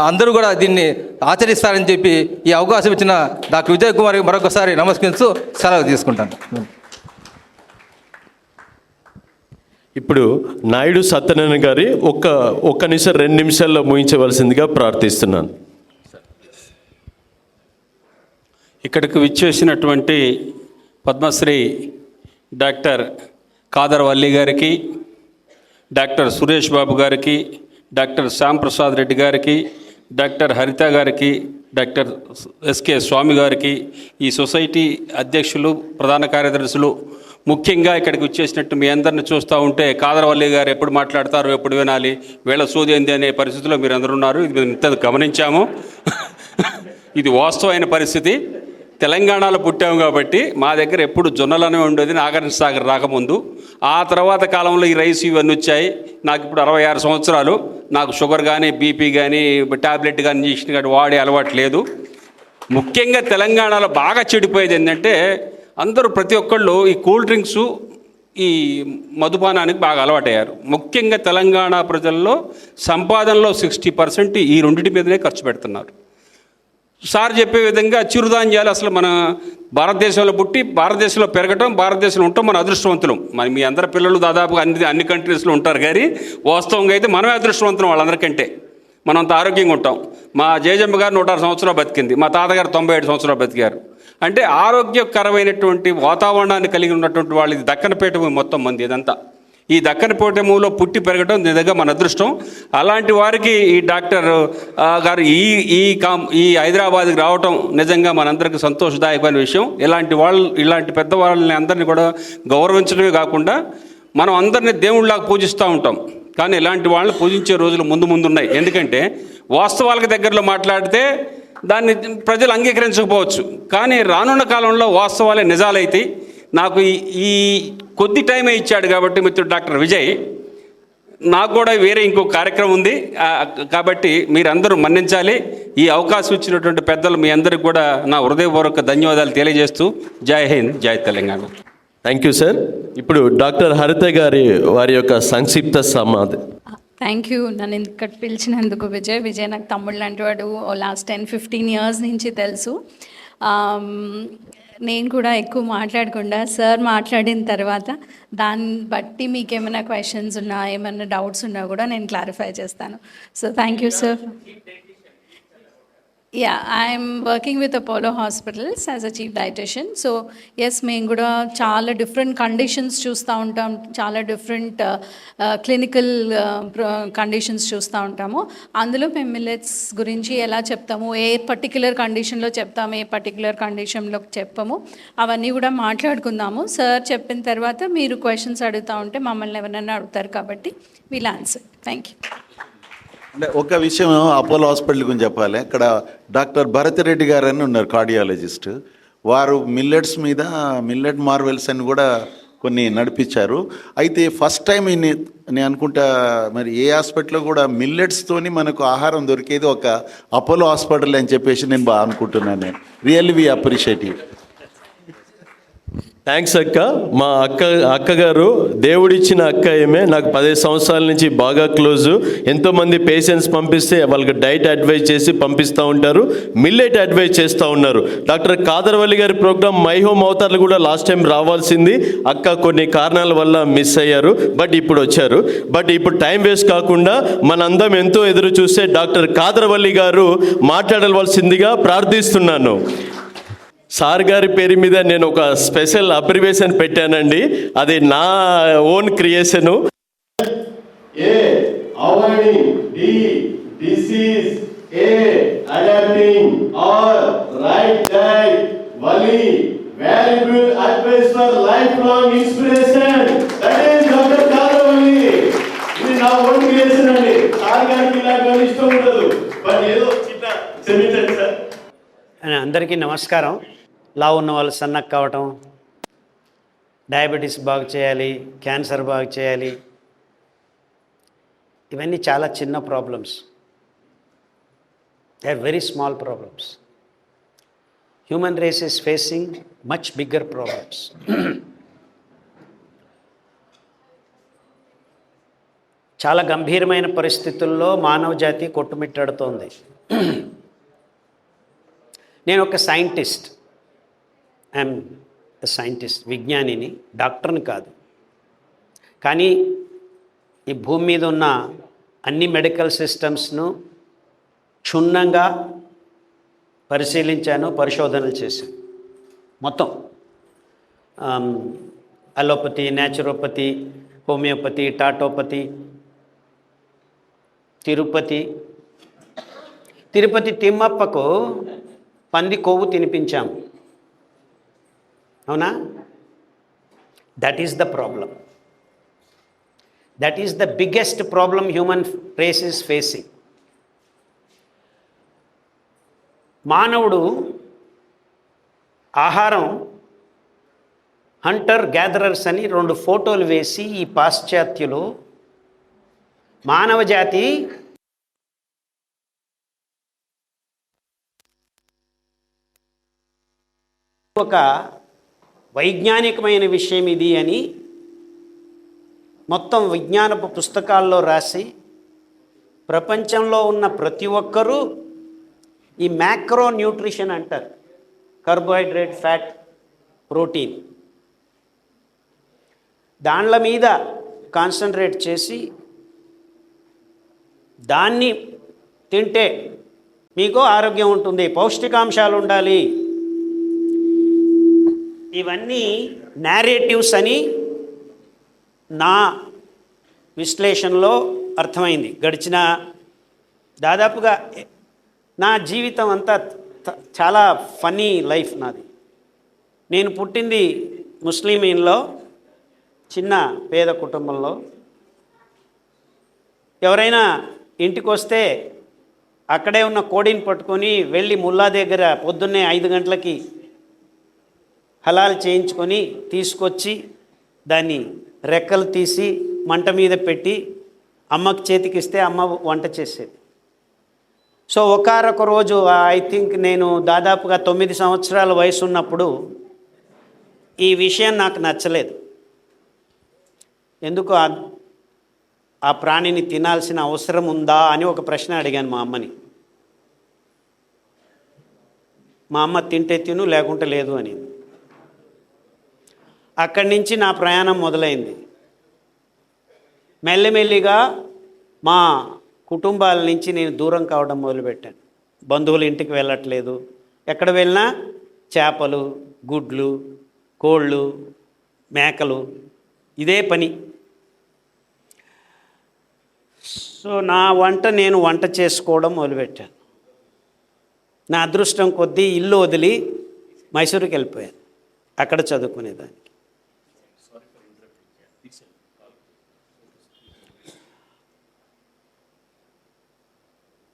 అందరూ కూడా దీన్ని ఆచరిస్తారని చెప్పి ఈ అవకాశం ఇచ్చిన డాక్టర్ విజయ్ కుమార్కి మరొకసారి నమస్కరిస్తూ సెలవు తీసుకుంటాను. ఇప్పుడు నాయుడు సత్యనారాయణ గారి ఒక్క నిమిషం 2 నిమిషాల్లో ముగించవలసిందిగా ప్రార్థిస్తున్నాను. ఇక్కడికి విచ్చేసినటువంటి పద్మశ్రీ డాక్టర్ కాదర్వల్లి గారికి, డాక్టర్ సురేష్ బాబు గారికి, డాక్టర్ శ్యామ్ ప్రసాద్ రెడ్డి గారికి, డాక్టర్ హరిత గారికి, డాక్టర్ ఎస్కే స్వామి గారికి, ఈ సొసైటీ అధ్యక్షులు, ప్రధాన కార్యదర్శులు, ముఖ్యంగా ఇక్కడికి వచ్చేసినట్టు మీ అందరిని చూస్తూ ఉంటే కాదర్వల్లి గారు ఎప్పుడు మాట్లాడతారు, ఎప్పుడు వినాలి, వీళ్ళ సోది ఏంది అనే పరిస్థితిలో మీరు అందరూ ఉన్నారు. ఇది మేము ఇంత గమనించాము. ఇది వాస్తవమైన పరిస్థితి. తెలంగాణలో పుట్టాము కాబట్టి మా దగ్గర ఎప్పుడు జొన్నలనే ఉండేది నాగార్జున సాగర్ రాకముందు. ఆ తర్వాత కాలంలో ఈ రైస్ ఇవన్నీ వచ్చాయి. నాకు ఇప్పుడు 66 సంవత్సరాలు. నాకు షుగర్ కానీ బీపీ కానీ ట్యాబ్లెట్ కానీ ఇంజక్షన్ కానీ వాడే అలవాటు లేదు. ముఖ్యంగా తెలంగాణలో బాగా చెడిపోయేది ఏంటంటే అందరూ ప్రతి ఒక్కళ్ళు ఈ కూల్ డ్రింక్స్, ఈ మధుపానానికి బాగా అలవాటయ్యారు. ముఖ్యంగా తెలంగాణ ప్రజల్లో సంపాదనలో 60% ఈ రెండింటి మీదనే ఖర్చు పెడుతున్నారు. సార్ చెప్పే విధంగా చిరుధాన్యాలు అసలు మన భారతదేశంలో పుట్టి భారతదేశంలో పెరగటం, భారతదేశంలో ఉండటం మన అదృష్టవంతులం. మరి మీ అందరి పిల్లలు దాదాపుగా అన్ని కంట్రీస్లో ఉంటారు, కానీ వాస్తవంగా అయితే మనమే అదృష్టవంతులం వాళ్ళందరికంటే. మనం అంత ఆరోగ్యంగా ఉంటాం. మా జయజమ్మ గారు 106 సంవత్సరాలు బతికింది, మా తాతగారు 97 సంవత్సరాలు బతికారు. అంటే ఆరోగ్యకరమైనటువంటి వాతావరణాన్ని కలిగి ఉన్నటువంటి వాళ్ళు. ఇది దక్కనపేట మొత్తం మంది ఇదంతా. ఈ దక్కనపేటములో పుట్టి పెరగడం నిజంగా మన అదృష్టం. అలాంటి వారికి ఈ డాక్టర్ గారు ఈ హైదరాబాద్కి రావటం నిజంగా మనందరికీ సంతోషదాయకమైన విషయం. ఇలాంటి పెద్దవాళ్ళని అందరినీ కూడా గౌరవించడమే కాకుండా మనం అందరినీ దేవుళ్ళలాగా పూజిస్తూ ఉంటాం. కానీ ఇలాంటి వాళ్ళని పూజించే రోజులు ముందున్నాయి. ఎందుకంటే వాస్తవాలకు దగ్గరలో మాట్లాడితే దాన్ని ప్రజలు అంగీకరించకపోవచ్చు, కానీ రానున్న కాలంలో వాస్తవాలే నిజాలైతే. నాకు ఈ కొద్ది టైమే ఇచ్చాడు కాబట్టి మిత్రుడు డాక్టర్ విజయ్, నాకు కూడా వేరే ఇంకో కార్యక్రమం ఉంది కాబట్టి మీరందరూ మన్నించాలి. ఈ అవకాశం ఇచ్చినటువంటి పెద్దలు మీ అందరికీ కూడా నా హృదయపూర్వక ధన్యవాదాలు తెలియజేస్తూ Jai Hind, Jai Telangana. Thank you sir. ఇప్పుడు డాక్టర్ హరిత గారి వారి యొక్క సంక్షిప్త సమాధి. థ్యాంక్ యూ నన్ను ఇక్కడ పిలిచినందుకు విజయ్ నాకు తమ్ముడు లాంటి వాడు. లాస్ట్ 10-15 ఇయర్స్ నుంచి తెలుసు. నేను కూడా ఎక్కువ మాట్లాడకుండా సార్ మాట్లాడిన తర్వాత దాన్ని బట్టి మీకు ఏమైనా క్వశ్చన్స్ ఉన్నా, ఏమైనా డౌట్స్ ఉన్నా కూడా నేను క్లారిఫై చేస్తాను. So thank you sir. Yeah, I'm working with Apollo Hospitals as a chief dietitian. So yes, మేము కూడా చాలా డిఫరెంట్ కండిషన్స్ చూస్తూ ఉంటాం, చాలా డిఫరెంట్ క్లినికల్ కండిషన్స్ చూస్తూ ఉంటాము. అందులో మేము మిల్లెట్స్ గురించి ఎలా చెప్తాము, ఏ పర్టిక్యులర్ కండిషన్లో చెప్తాము, ఏ పర్టిక్యులర్ కండిషన్లో చెప్పము, అవన్నీ కూడా మాట్లాడుకుందాము. సార్ చెప్పిన తర్వాత మీరు క్వశ్చన్స్ అడుగుతూ ఉంటే మమ్మల్ని ఎవరైనా అడుగుతారు కాబట్టి వీల్ ఆన్సర్. Thank you. అంటే ఒక విషయం అపోలో హాస్పిటల్ గురించి చెప్పాలి. ఇక్కడ డాక్టర్ భరతిరెడ్డి గారు అని ఉన్నారు, కార్డియాలజిస్ట్. వారు మిల్లెట్ మార్వెల్స్ అని కూడా కొన్ని నడిపించారు. అయితే ఫస్ట్ టైం నేను అనుకుంటా మరి ఏ హాస్పిటల్లో కూడా మిల్లెట్స్తోని మనకు ఆహారం దొరికేది ఒక అపోలో హాస్పిటల్ అని చెప్పేసి నేను బాగా అనుకుంటున్నాను. Really we appreciate you. Thanks అక్క. మా అక్కగారు దేవుడిచ్చిన అక్క ఏమే, నాకు 15 సంవత్సరాల నుంచి బాగా క్లోజు. ఎంతోమంది పేషెంట్స్ పంపిస్తే వాళ్ళకి డైట్ అడ్వైజ్ చేసి పంపిస్తూ ఉంటారు, మిల్లెట్ అడ్వైజ్ చేస్తూ ఉన్నారు. డాక్టర్ కాదర్వల్లి గారి ప్రోగ్రామ్ మై హోమ్ అవతార్లు కూడా లాస్ట్ టైం రావాల్సింది, అక్క కొన్ని కారణాల వల్ల మిస్ అయ్యారు, బట్ ఇప్పుడు వచ్చారు. బట్ ఇప్పుడు టైం వేస్ట్ కాకుండా మనందరం ఎంతో ఎదురు చూస్తే డాక్టర్ కాదర్వల్లి గారు మాట్లాడవలసిందిగా ప్రార్థిస్తున్నాను. సార్ గారి పేరు మీద నేను ఒక స్పెషల్ అబ్రివేషన్ పెట్టానండి, అది నా own creation. A avoiding, D disease, A adapting, R right diet, వలి valuable advice for life long inspiration. That is doctor Kadarvalli. ఇది నా ఓన్ క్రియేషన్ అండి. సార్ గారికి ఇలాగ ఇష్టం ఉండదు, బట్ ఏదో చిన్న క్షమించండి సార్. అందరికీ నమస్కారం. లావు ఉన్న వాళ్ళు సన్నగా కావటం, డయాబెటీస్ బాగు చేయాలి, క్యాన్సర్ బాగు చేయాలి, ఇవన్నీ చాలా చిన్న problems. They are very small problems. Human race is facing much bigger problems. చాలా గంభీరమైన పరిస్థితుల్లో మానవ జాతి కొట్టుమిట్టాడుతోంది. నేను ఒక సైంటిస్ట్, ఐఎమ్ సైంటిస్ట్, విజ్ఞానిని, డాక్టర్ని కాదు. కానీ ఈ భూమి మీద ఉన్న అన్ని మెడికల్ సిస్టమ్స్ను క్షుణ్ణంగా పరిశీలించాను, పరిశోధనలు చేశాను. మొత్తం అలోపతి, న్యాచురోపతి, హోమియోపతి, టాటోపతి, తిరుపతి తిమ్మప్పకు పంది కొవ్వు తినిపించాము. అవునా? That is the problem. That is the biggest problem human race is facing. మానవుడు ఆహారం హంటర్ గ్యాదరర్స్ అని 2 ఫోటోలు వేసి ఈ పాశ్చాత్యులు మానవ జాతి ఒక వైజ్ఞానికమైన విషయం ఇది అని మొత్తం విజ్ఞానపు పుస్తకాల్లో రాసి ప్రపంచంలో ఉన్న ప్రతి ఒక్కరూ ఈ మ్యాక్రో న్యూట్రిషన్ అంటారు. కార్బోహైడ్రేట్, ఫ్యాట్, ప్రోటీన్, దాండ్ల మీద కాన్సన్ట్రేట్ చేసి దాన్ని తింటే మీకు ఆరోగ్యం ఉంటుంది, పౌష్టికాంశాలు ఉండాలి, ఇవన్నీ నేరేటివ్స్ అని నా విశ్లేషణలో అర్థమైంది. గడిచిన దాదాపుగా నా జీవితం అంతా చాలా ఫన్నీ లైఫ్ నాది. నేను పుట్టింది ముస్లిమీన్లో, చిన్న పేద కుటుంబంలో. ఎవరైనా ఇంటికి వస్తే అక్కడే ఉన్న కోడిని పట్టుకొని వెళ్ళి ముల్లా దగ్గర పొద్దున్నే 5 గంటలకి హలాల్ చేయించుకొని తీసుకొచ్చి దాన్ని రెక్కలు తీసి మంట మీద పెట్టి అమ్మకి చేతికిస్తే అమ్మ వంట చేసేది. సో ఒకనొక రోజు ఐ థింక్ నేను దాదాపుగా 9 సంవత్సరాల వయసు ఉన్నప్పుడు ఈ విషయం నాకు నచ్చలేదు. ఎందుకు ఆ ప్రాణిని తినాల్సిన అవసరం ఉందా అని ఒక ప్రశ్న అడిగాను మా అమ్మని. మా అమ్మ తింటే తిను లేకుంటే లేదు అని. అక్కడి నుంచి నా ప్రయాణం మొదలైంది. మెల్లిమెల్లిగా మా కుటుంబాల నుంచి నేను దూరం కావడం మొదలుపెట్టాను. బంధువుల ఇంటికి వెళ్ళట్లేదు, ఎక్కడ వెళ్ళినా చేపలు, గుడ్లు, కోళ్ళు, మేకలు, ఇదే పని. సో నేను వంట చేసుకోవడం మొదలుపెట్టాను. నా అదృష్టం కొద్దీ ఇల్లు వదిలి మైసూరుకి వెళ్ళిపోయాను, అక్కడ చదువుకునేదానికి.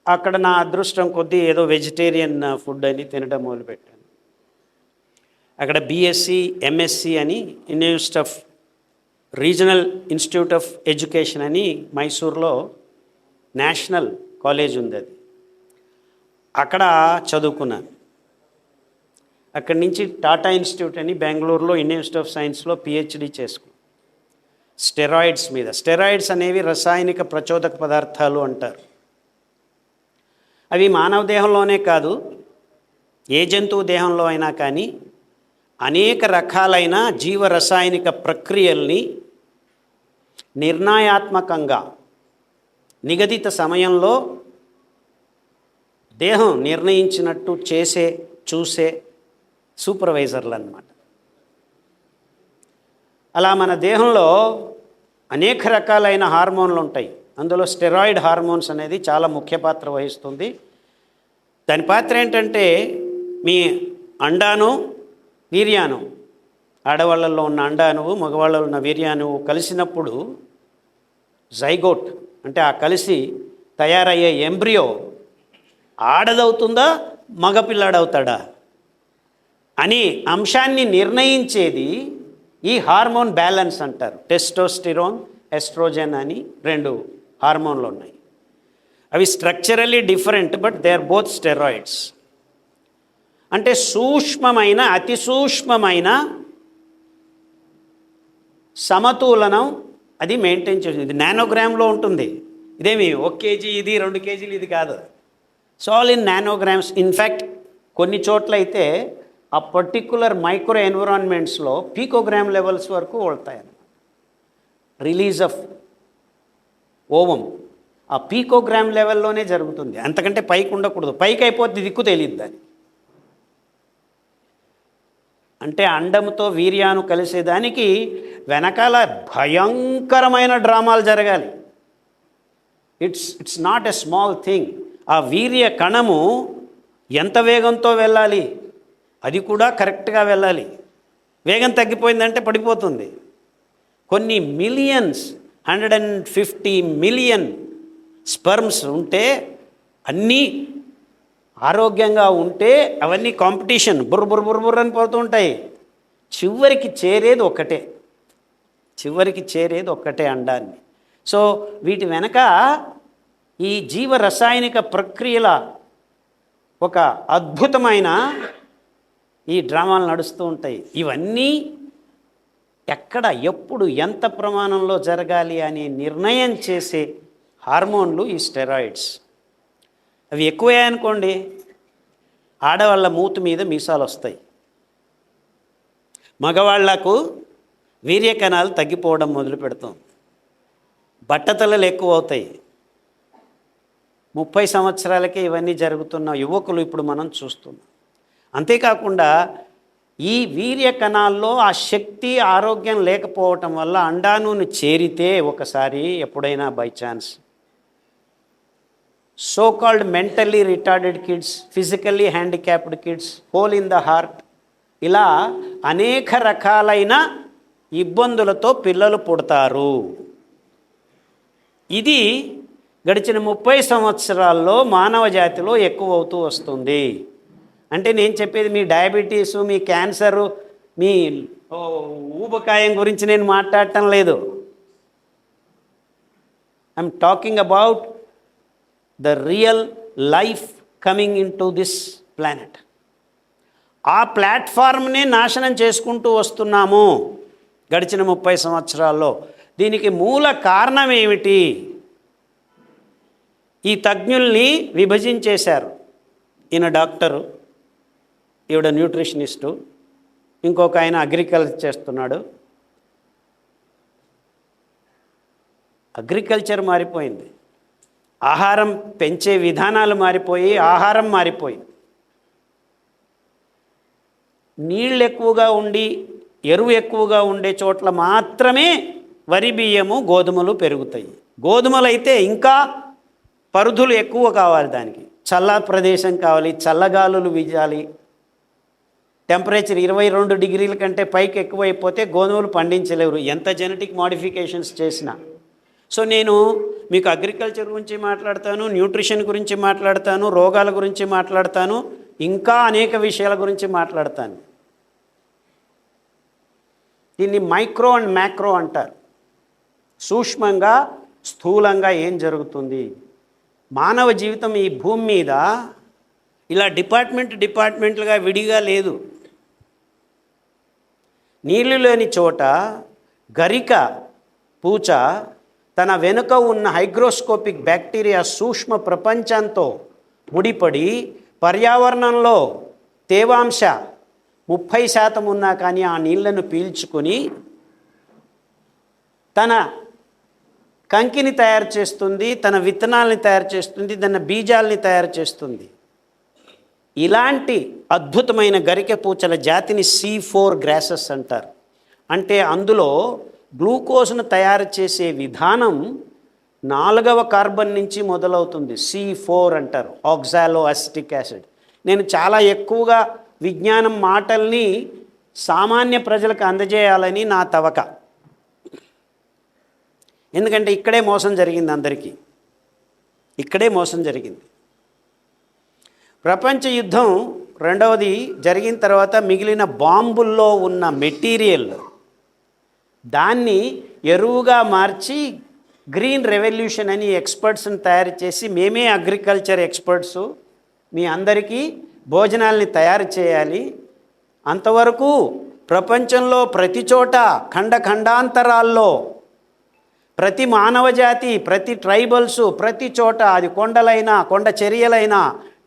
అక్కడ నా అదృష్టం కొద్దీ ఏదో వెజిటేరియన్ ఫుడ్ అని తినడం మొదలుపెట్టాను. అక్కడ బీఎస్సీ, ఎంఎస్సీ అని రీజనల్ ఇన్స్టిట్యూట్ ఆఫ్ ఎడ్యుకేషన్ అని మైసూర్లో నేషనల్ కాలేజ్ ఉంది, అది అక్కడ చదువుకున్నాను. అక్కడి నుంచి టాటా ఇన్స్టిట్యూట్ అని బెంగళూరులో ఇండియన్ ఇన్స్టిట్యూట్ ఆఫ్ సైన్స్లో పిహెచ్డి చేసుకున్నాను స్టెరాయిడ్స్ మీద. స్టెరాయిడ్స్ అనేవి రసాయనిక ప్రచోదక పదార్థాలు అంటారు. అవి మానవ దేహంలోనే కాదు, ఏ జంతువు దేహంలో అయినా కానీ అనేక రకాలైన జీవరసాయనిక ప్రక్రియల్ని నిర్ణయాత్మకంగా నిగదిత సమయంలో దేహం నిర్ణయించినట్టు చూసే సూపర్వైజర్లు అన్నమాట. అలా మన దేహంలో అనేక రకాలైన హార్మోన్లు ఉంటాయి. అందులో స్టెరాయిడ్ హార్మోన్స్ అనేది చాలా ముఖ్య పాత్ర వహిస్తుంది. దాని పాత్ర ఏంటంటే మీ అండాను వీర్యాణు, ఆడవాళ్ళల్లో ఉన్న అండాణువు మగవాళ్ళలో ఉన్న వీర్యాణువు కలిసినప్పుడు జైగోట్ అంటే ఆ కలిసి తయారయ్యే ఎంబ్రియో ఆడదవుతుందా మగపిల్లాడవుతాడా అని అంశాన్ని నిర్ణయించేది ఈ హార్మోన్ బ్యాలెన్స్ అంటారు. టెస్టోస్టిరోన్, ఎస్ట్రోజెన్ అని 2 హార్మోన్లు ఉన్నాయి. అవి structurally different but they are both steroids. అంటే సూక్ష్మమైన అతి సూక్ష్మమైన సమతులనం అది మెయింటైన్ చేస్తుంది. ఇది నానోగ్రామ్లో ఉంటుంది. ఇదేమి 1 కేజీ ఇది 2 కేజీలు ఇది కాదు. So all in nanograms. In fact కొన్ని చోట్ల అయితే ఆ పర్టిక్యులర్ మైక్రో ఎన్విరాన్మెంట్స్లో పీకోగ్రామ్ లెవెల్స్ వరకు వెళ్తాయి. రిలీజ్ ఆఫ్ ఓవం ఆ పీకోగ్రామ్ లెవెల్లోనే జరుగుతుంది. అంతకంటే పైకి ఉండకూడదు. పైకి అయిపోతే దిక్కు తెలియదు దాన్ని. అంటే అండంతో వీర్యాను కలిసేదానికి వెనకాల భయంకరమైన డ్రామాలు జరగాలి. It's not a small thing. ఆ వీర్య కణము ఎంత వేగంతో వెళ్ళాలి, అది కూడా కరెక్ట్గా వెళ్ళాలి. వేగం తగ్గిపోయిందంటే పడిపోతుంది. కొన్ని మిలియన్స్ 150 మిలియన్ స్పర్మ్స్ ఉంటే అన్నీ ఆరోగ్యంగా ఉంటే అవన్నీ కాంపిటీషన్ బుర్ర అని పోతూ ఉంటాయి. చివరికి చేరేది ఒక్కటే అండాన్ని. సో వీటి వెనక ఈ జీవ రసాయనిక ప్రక్రియల ఒక అద్భుతమైన ఈ డ్రామాలు నడుస్తూ ఉంటాయి. ఇవన్నీ ఎక్కడ ఎప్పుడు ఎంత ప్రమాణంలో జరగాలి అనే నిర్ణయం చేసే హార్మోన్లు ఈ స్టెరాయిడ్స్. అవి ఎక్కువయ్యాయనుకోండి ఆడవాళ్ళ మూతి మీద మీసాలు వస్తాయి, మగవాళ్లకు వీర్య కణాలు తగ్గిపోవడం మొదలు పెడతాం, బట్టతలలు ఎక్కువ అవుతాయి. 30 సంవత్సరాలకే ఇవన్నీ జరుగుతున్న యువకులు ఇప్పుడు మనం చూస్తున్నాం. అంతేకాకుండా ఈ వీర్య కణాల్లో ఆ శక్తి ఆరోగ్యం లేకపోవటం వల్ల అండాణువును చేరితే ఒకసారి ఎప్పుడైనా by chance so called mentally retarded kids, physically handicapped kids, whole in the heart, ఇలా అనేక రకాలైన ఇబ్బందులతో పిల్లలు పుడతారు. ఇది గడిచిన 30 సంవత్సరాల్లో మానవ జాతిలో ఎక్కువ అవుతూ వస్తుంది. అంటే నేను చెప్పేది మీ డయాబెటీసు, మీ క్యాన్సరు, మీ ఊబకాయం గురించి నేను మాట్లాడటం లేదు. I'm talking about the real life coming in to this planet. ఆ ప్లాట్ఫామ్నే నాశనం చేసుకుంటూ వస్తున్నాము గడిచిన 30 సంవత్సరాల్లో. దీనికి మూల కారణం ఏమిటి? ఈ తజ్ఞుల్ని విభజించేశారు. ఈయన డాక్టరు, ఈవిడ న్యూట్రిషనిస్టు, ఇంకొక ఆయన అగ్రికల్చర్ చేస్తున్నాడు. అగ్రికల్చర్ మారిపోయింది, ఆహారం పెంచే విధానాలు మారిపోయి ఆహారం మారిపోయింది. నీళ్ళు ఎక్కువగా ఉండి ఎరువు ఎక్కువగా ఉండే చోట్ల మాత్రమే వరి, బియ్యము, గోధుమలు పెరుగుతాయి. గోధుమలు అయితే ఇంకా పరుదులు ఎక్కువ కావాలి, దానికి చల్ల ప్రదేశం కావాలి, చల్లగాలులు వీచాలి. టెంపరేచర్ 22 డిగ్రీల కంటే పైకి ఎక్కువైపోతే గోధుమలు పండించలేరు ఎంత జెనెటిక్ మోడిఫికేషన్స్ చేసినా. సో నేను మీకు అగ్రికల్చర్ గురించి మాట్లాడతాను, న్యూట్రిషన్ గురించి మాట్లాడతాను, రోగాల గురించి మాట్లాడతాను, ఇంకా అనేక విషయాల గురించి మాట్లాడతాను. దీన్ని మైక్రో అండ్ మ్యాక్రో అంటారు. సూక్ష్మంగా స్థూలంగా ఏం జరుగుతుంది మానవ జీవితం ఈ భూమి మీద ఇలా డిపార్ట్మెంట్లుగా విడిగా లేదు. నీళ్లు లేని చోట గరిక పూచ తన వెనుక ఉన్న హైగ్రోస్కోపిక్ బ్యాక్టీరియా సూక్ష్మ ప్రపంచంతో ముడిపడి పర్యావరణంలో తేవాంశ 30% ఉన్నా కానీ ఆ నీళ్లను పీల్చుకొని తన కంకిని తయారు చేస్తుంది, తన విత్తనాలని తయారు చేస్తుంది, తన బీజాలని తయారు చేస్తుంది. ఇలాంటి అద్భుతమైన గరిక పూచల జాతిని C4 గ్రాసెస్ అంటారు. అంటే అందులో గ్లూకోజ్ను తయారు చేసే విధానం 4వ కార్బన్ నుంచి మొదలవుతుంది. C4 అంటారు, ఆక్సాలో అసిటిక్ యాసిడ్. నేను చాలా ఎక్కువగా విజ్ఞానం మాటల్ని సామాన్య ప్రజలకు అందజేయాలని నా తవక. ఎందుకంటే ఇక్కడే మోసం జరిగింది, అందరికీ ఇక్కడే మోసం జరిగింది. ప్రపంచ యుద్ధం రెండవది జరిగిన తర్వాత మిగిలిన బాంబుల్లో ఉన్న మెటీరియల్ దాన్ని ఎరువుగా మార్చి గ్రీన్ రెవల్యూషన్ అని ఎక్స్పర్ట్స్ని తయారు చేసి మేమే అగ్రికల్చర్ ఎక్స్పర్ట్సు మీ అందరికీ భోజనాల్ని తయారు చేయాలి. అంతవరకు ప్రపంచంలో ప్రతి చోట ఖండాంతరాల్లో ప్రతి మానవజాతి, ప్రతి ట్రైబల్సు, ప్రతి చోట అది కొండలైనా, కొండ చర్యలైనా,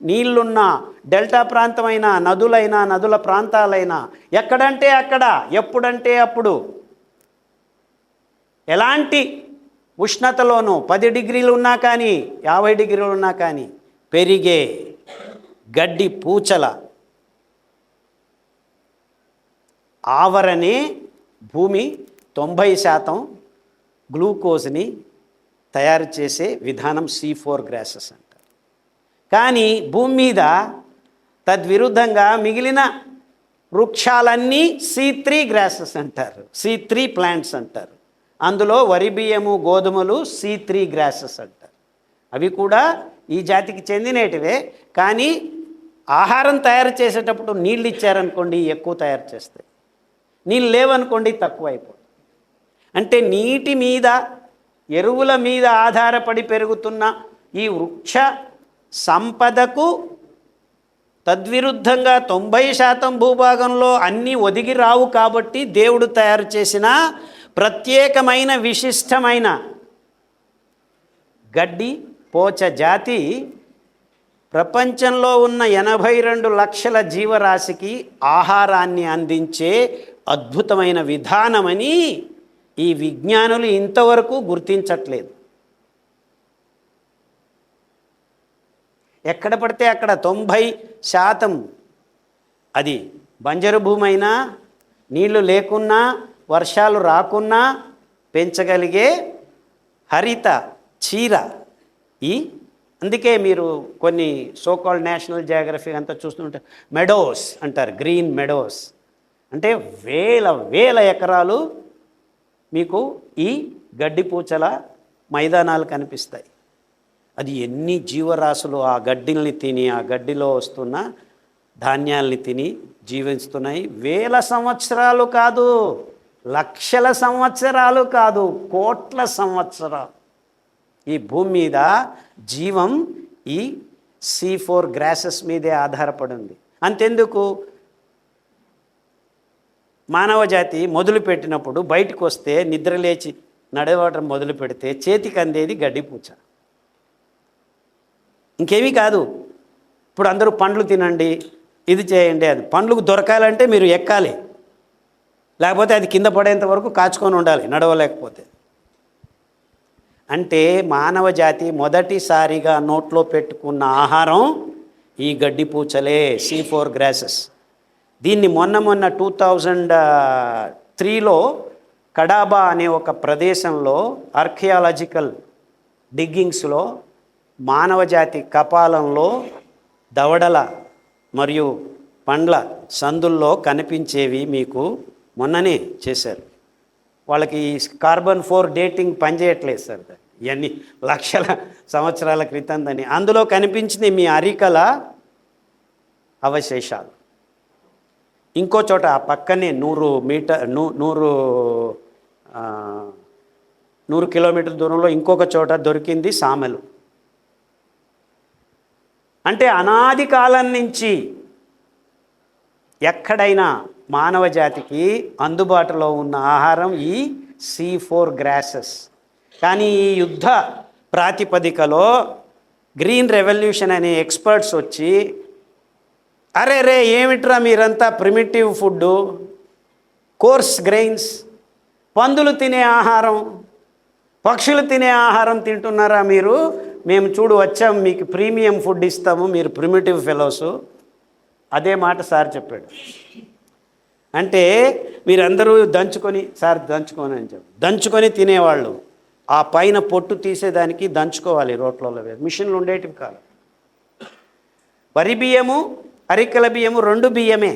నీళ్లున్నా, డెల్టా ప్రాంతమైనా, నదులైనా, నదుల ప్రాంతాలైనా, ఎక్కడంటే అక్కడ, ఎప్పుడంటే అప్పుడు, ఎలాంటి ఉష్ణతలోనూ 10 డిగ్రీలు ఉన్నా కానీ 50 డిగ్రీలు ఉన్నా కానీ పెరిగే గడ్డి పూచల ఆవరణే భూమి 90% గ్లూకోజ్ని తయారు చేసే విధానం C4 గ్రాసెస్ అంటారు. కానీ భూమి మీద తద్విరుద్ధంగా మిగిలిన వృక్షాలన్నీ C3 గ్రాసెస్ అంటారు, C3 ప్లాంట్స్ అంటారు. అందులో వరి బియ్యము, గోధుమలు C3 గ్రాసెస్ అంటారు. అవి కూడా ఈ జాతికి చెందినేటివే. కానీ ఆహారం తయారు చేసేటప్పుడు నీళ్ళు ఇచ్చారనుకోండి ఎక్కువ తయారు చేస్తాయి, నీళ్ళు లేవనుకోండి తక్కువ అయిపోతుంది. అంటే నీటి మీద, ఎరువుల మీద ఆధారపడి పెరుగుతున్న ఈ వృక్ష సంపదకు తద్విరుద్ధంగా 90% భూభాగంలో అన్నీ ఒదిగి రావు. కాబట్టి దేవుడు తయారు చేసిన ప్రత్యేకమైన విశిష్టమైన గడ్డి పోచ జాతి ప్రపంచంలో ఉన్న 82 లక్షల జీవరాశికి ఆహారాన్ని అందించే అద్భుతమైన విధానమని ఈ విజ్ఞానులు ఇంతవరకు గుర్తించట్లేదు. ఎక్కడ పడితే అక్కడ 90% అది బంజరు భూమి అయినా, నీళ్లు లేకున్నా, వర్షాలు రాకున్నా పెంచగలిగే హరిత చీర. అందుకే మీరు కొన్ని సోకాల్డ్ నేషనల్ జియోగ్రఫీ అంతా చూస్తుంటే మెడోస్ అంటారు, గ్రీన్ మెడోస్. అంటే వేల ఎకరాలు మీకు ఈ గడ్డి పూచల మైదానాలు కనిపిస్తాయి. అది ఎన్ని జీవరాశులు ఆ గడ్డిల్ని తిని, ఆ గడ్డిలో వస్తున్న ధాన్యాల్ని తిని జీవిస్తున్నాయి. వేల సంవత్సరాలు కాదు, లక్షల సంవత్సరాలు కాదు, కోట్ల సంవత్సరాలు ఈ భూమి మీద జీవం ఈ C4 గ్రాసెస్ మీదే ఆధారపడింది. అంతెందుకు, మానవ జాతి మొదలుపెట్టినప్పుడు బయటకు వస్తే, నిద్రలేచి నడవడం మొదలు పెడితే చేతికి అందేది గడ్డిపూచ, ఇంకేమీ కాదు. ఇప్పుడు అందరూ పండ్లు తినండి, ఇది చేయండి, అది పండ్లకు దొరకాలంటే మీరు ఎక్కాలి, లేకపోతే అది కింద పడేంత వరకు కాచుకొని ఉండాలి నడవలేకపోతే. అంటే మానవ జాతి మొదటిసారిగా నోట్లో పెట్టుకున్న ఆహారం ఈ గడ్డి పూచలే, C4 గ్రాసెస్. దీన్ని మొన్న 2003లో కడాబా అనే ఒక ప్రదేశంలో ఆర్కియాలజికల్ డిగ్గింగ్స్లో మానవజాతి కపాలంలో దవడల మరియు పండ్ల సందుల్లో కనిపించేవి మీకు మొన్ననే చేశారు. వాళ్ళకి కార్బన్ 4 డేటింగ్ పనిచేయట్లేదు సార్, ఇవన్నీ లక్షల సంవత్సరాల క్రితం దాన్ని. అందులో కనిపించింది మీ అరికల అవశేషాలు. ఇంకో చోట ఆ పక్కనే 100 కిలోమీటర్ల దూరంలో ఇంకొక చోట దొరికింది సామెలు. అంటే అనాది కాలం నుంచి ఎక్కడైనా మానవ జాతికి అందుబాటులో ఉన్న ఆహారం ఈ C4 గ్రాసెస్. కానీ ఈ యుద్ధ ప్రాతిపదికలో గ్రీన్ రెవల్యూషన్ అనే ఎక్స్పర్ట్స్ వచ్చి అరే రే ఏమిట్రా మీరంతా ప్రిమిటివ్ ఫుడ్, కోర్స్ గ్రెయిన్స్, పందులు తినే ఆహారం, పక్షులు తినే ఆహారం తింటున్నారా మీరు? మేము చూడు వచ్చాము, మీకు ప్రీమియం ఫుడ్ ఇస్తాము, మీరు ప్రిమిటివ్ ఫెలోసు. అదే మాట సార్ చెప్పాడు. అంటే మీరందరూ దంచుకొని, సార్ దంచుకొని అని చెప్పి దంచుకొని తినేవాళ్ళు. ఆ పైన పొట్టు తీసేదానికి దంచుకోవాలి రోట్లలో, మిషన్లు ఉండేటివి కాదు. వరి బియ్యము అరికల బియ్యము 2 బియ్యమే.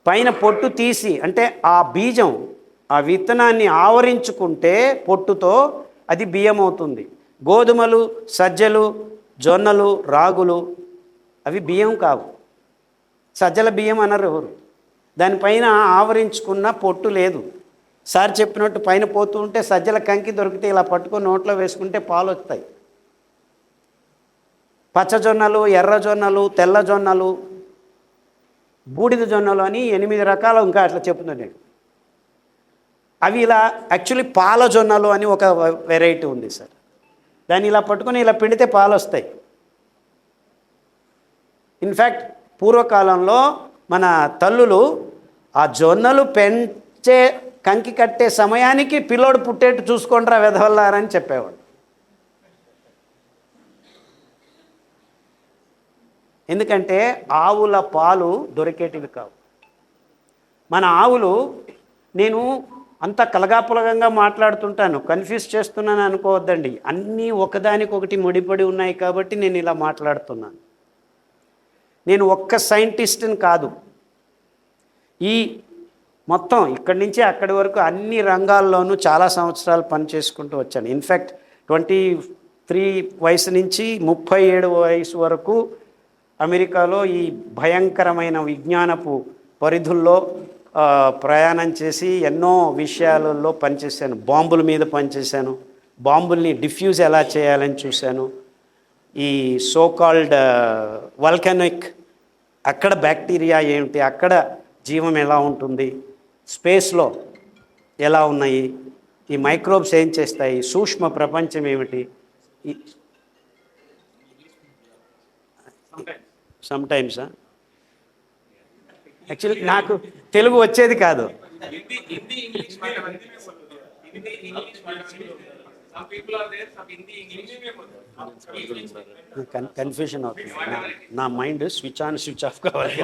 పైన పొట్టు తీసి, అంటే ఆ బీజం ఆ విత్తనాన్ని ఆవరించుకుంటే పొట్టుతో అది బియ్యం అవుతుంది. గోధుమలు, సజ్జలు, జొన్నలు, రాగులు అవి బియ్యం కావు. సజ్జల బియ్యం అనరు ఎవరు. దానిపైన ఆవరించుకున్న పొట్టు లేదు. సార్ చెప్పినట్టు పైన పోతూ ఉంటే సజ్జల కంకి దొరికితే ఇలా పట్టుకొని నోట్లో వేసుకుంటే పాలు వస్తాయి. పచ్చజొన్నలు, ఎర్రజొన్నలు, తెల్లజొన్నలు, బూడిద జొన్నలు అని 8 రకాలు ఇంకా అట్లా చెప్తున్నాను నేను. అవి ఇలా యాక్చువల్లీ పాల జొన్నలు అని ఒక వెరైటీ ఉంది సార్. దాన్ని ఇలా పట్టుకొని ఇలా పిండితే పాలు వస్తాయి. ఇన్ఫ్యాక్ట్ పూర్వకాలంలో మన తల్లులు ఆ జొన్నలు పెంచే కంకి కట్టే సమయానికి పిల్లోడు పుట్టేట్టు చూసుకోండిరా వెధవల్లారని చెప్పేవాడు. ఎందుకంటే ఆవుల పాలు దొరికేటివి కావు. మన ఆవులు, నేను అంత కలగాపులగంగా మాట్లాడుతుంటాను, కన్ఫ్యూజ్ చేస్తున్నాను అనుకోవద్దండి. అన్నీ ఒకదానికొకటి ముడిపడి ఉన్నాయి కాబట్టి నేను ఇలా మాట్లాడుతున్నాను. నేను ఒక్క సైంటిస్ట్ని కాదు. ఈ మొత్తం ఇక్కడి నుంచి అక్కడి వరకు అన్ని రంగాల్లోనూ చాలా సంవత్సరాలు పనిచేసుకుంటూ వచ్చాను. ఇన్ఫ్యాక్ట్ 23 వయసు నుంచి 37 వయసు వరకు అమెరికాలో ఈ భయంకరమైన విజ్ఞానపు పరిధుల్లో ప్రయాణం చేసి ఎన్నో విషయాలలో పనిచేశాను. బాంబుల మీద పనిచేశాను. బాంబుల్ని డిఫ్యూజ్ ఎలా చేయాలని చూశాను. ఈ సోకాల్డ్ వల్కనిక్, అక్కడ బ్యాక్టీరియా ఏమిటి, అక్కడ జీవం ఎలా ఉంటుంది, స్పేస్లో ఎలా ఉన్నాయి, ఈ మైక్రోబ్స్ ఏం చేస్తాయి, సూక్ష్మ ప్రపంచం ఏమిటి. సమ్టైమ్స్ యాక్చువల్లీ నాకు తెలుగు వచ్చేది కాదు. కన్ఫ్యూషన్ అవుతుంది. నా mind switch on switch off కావాలి.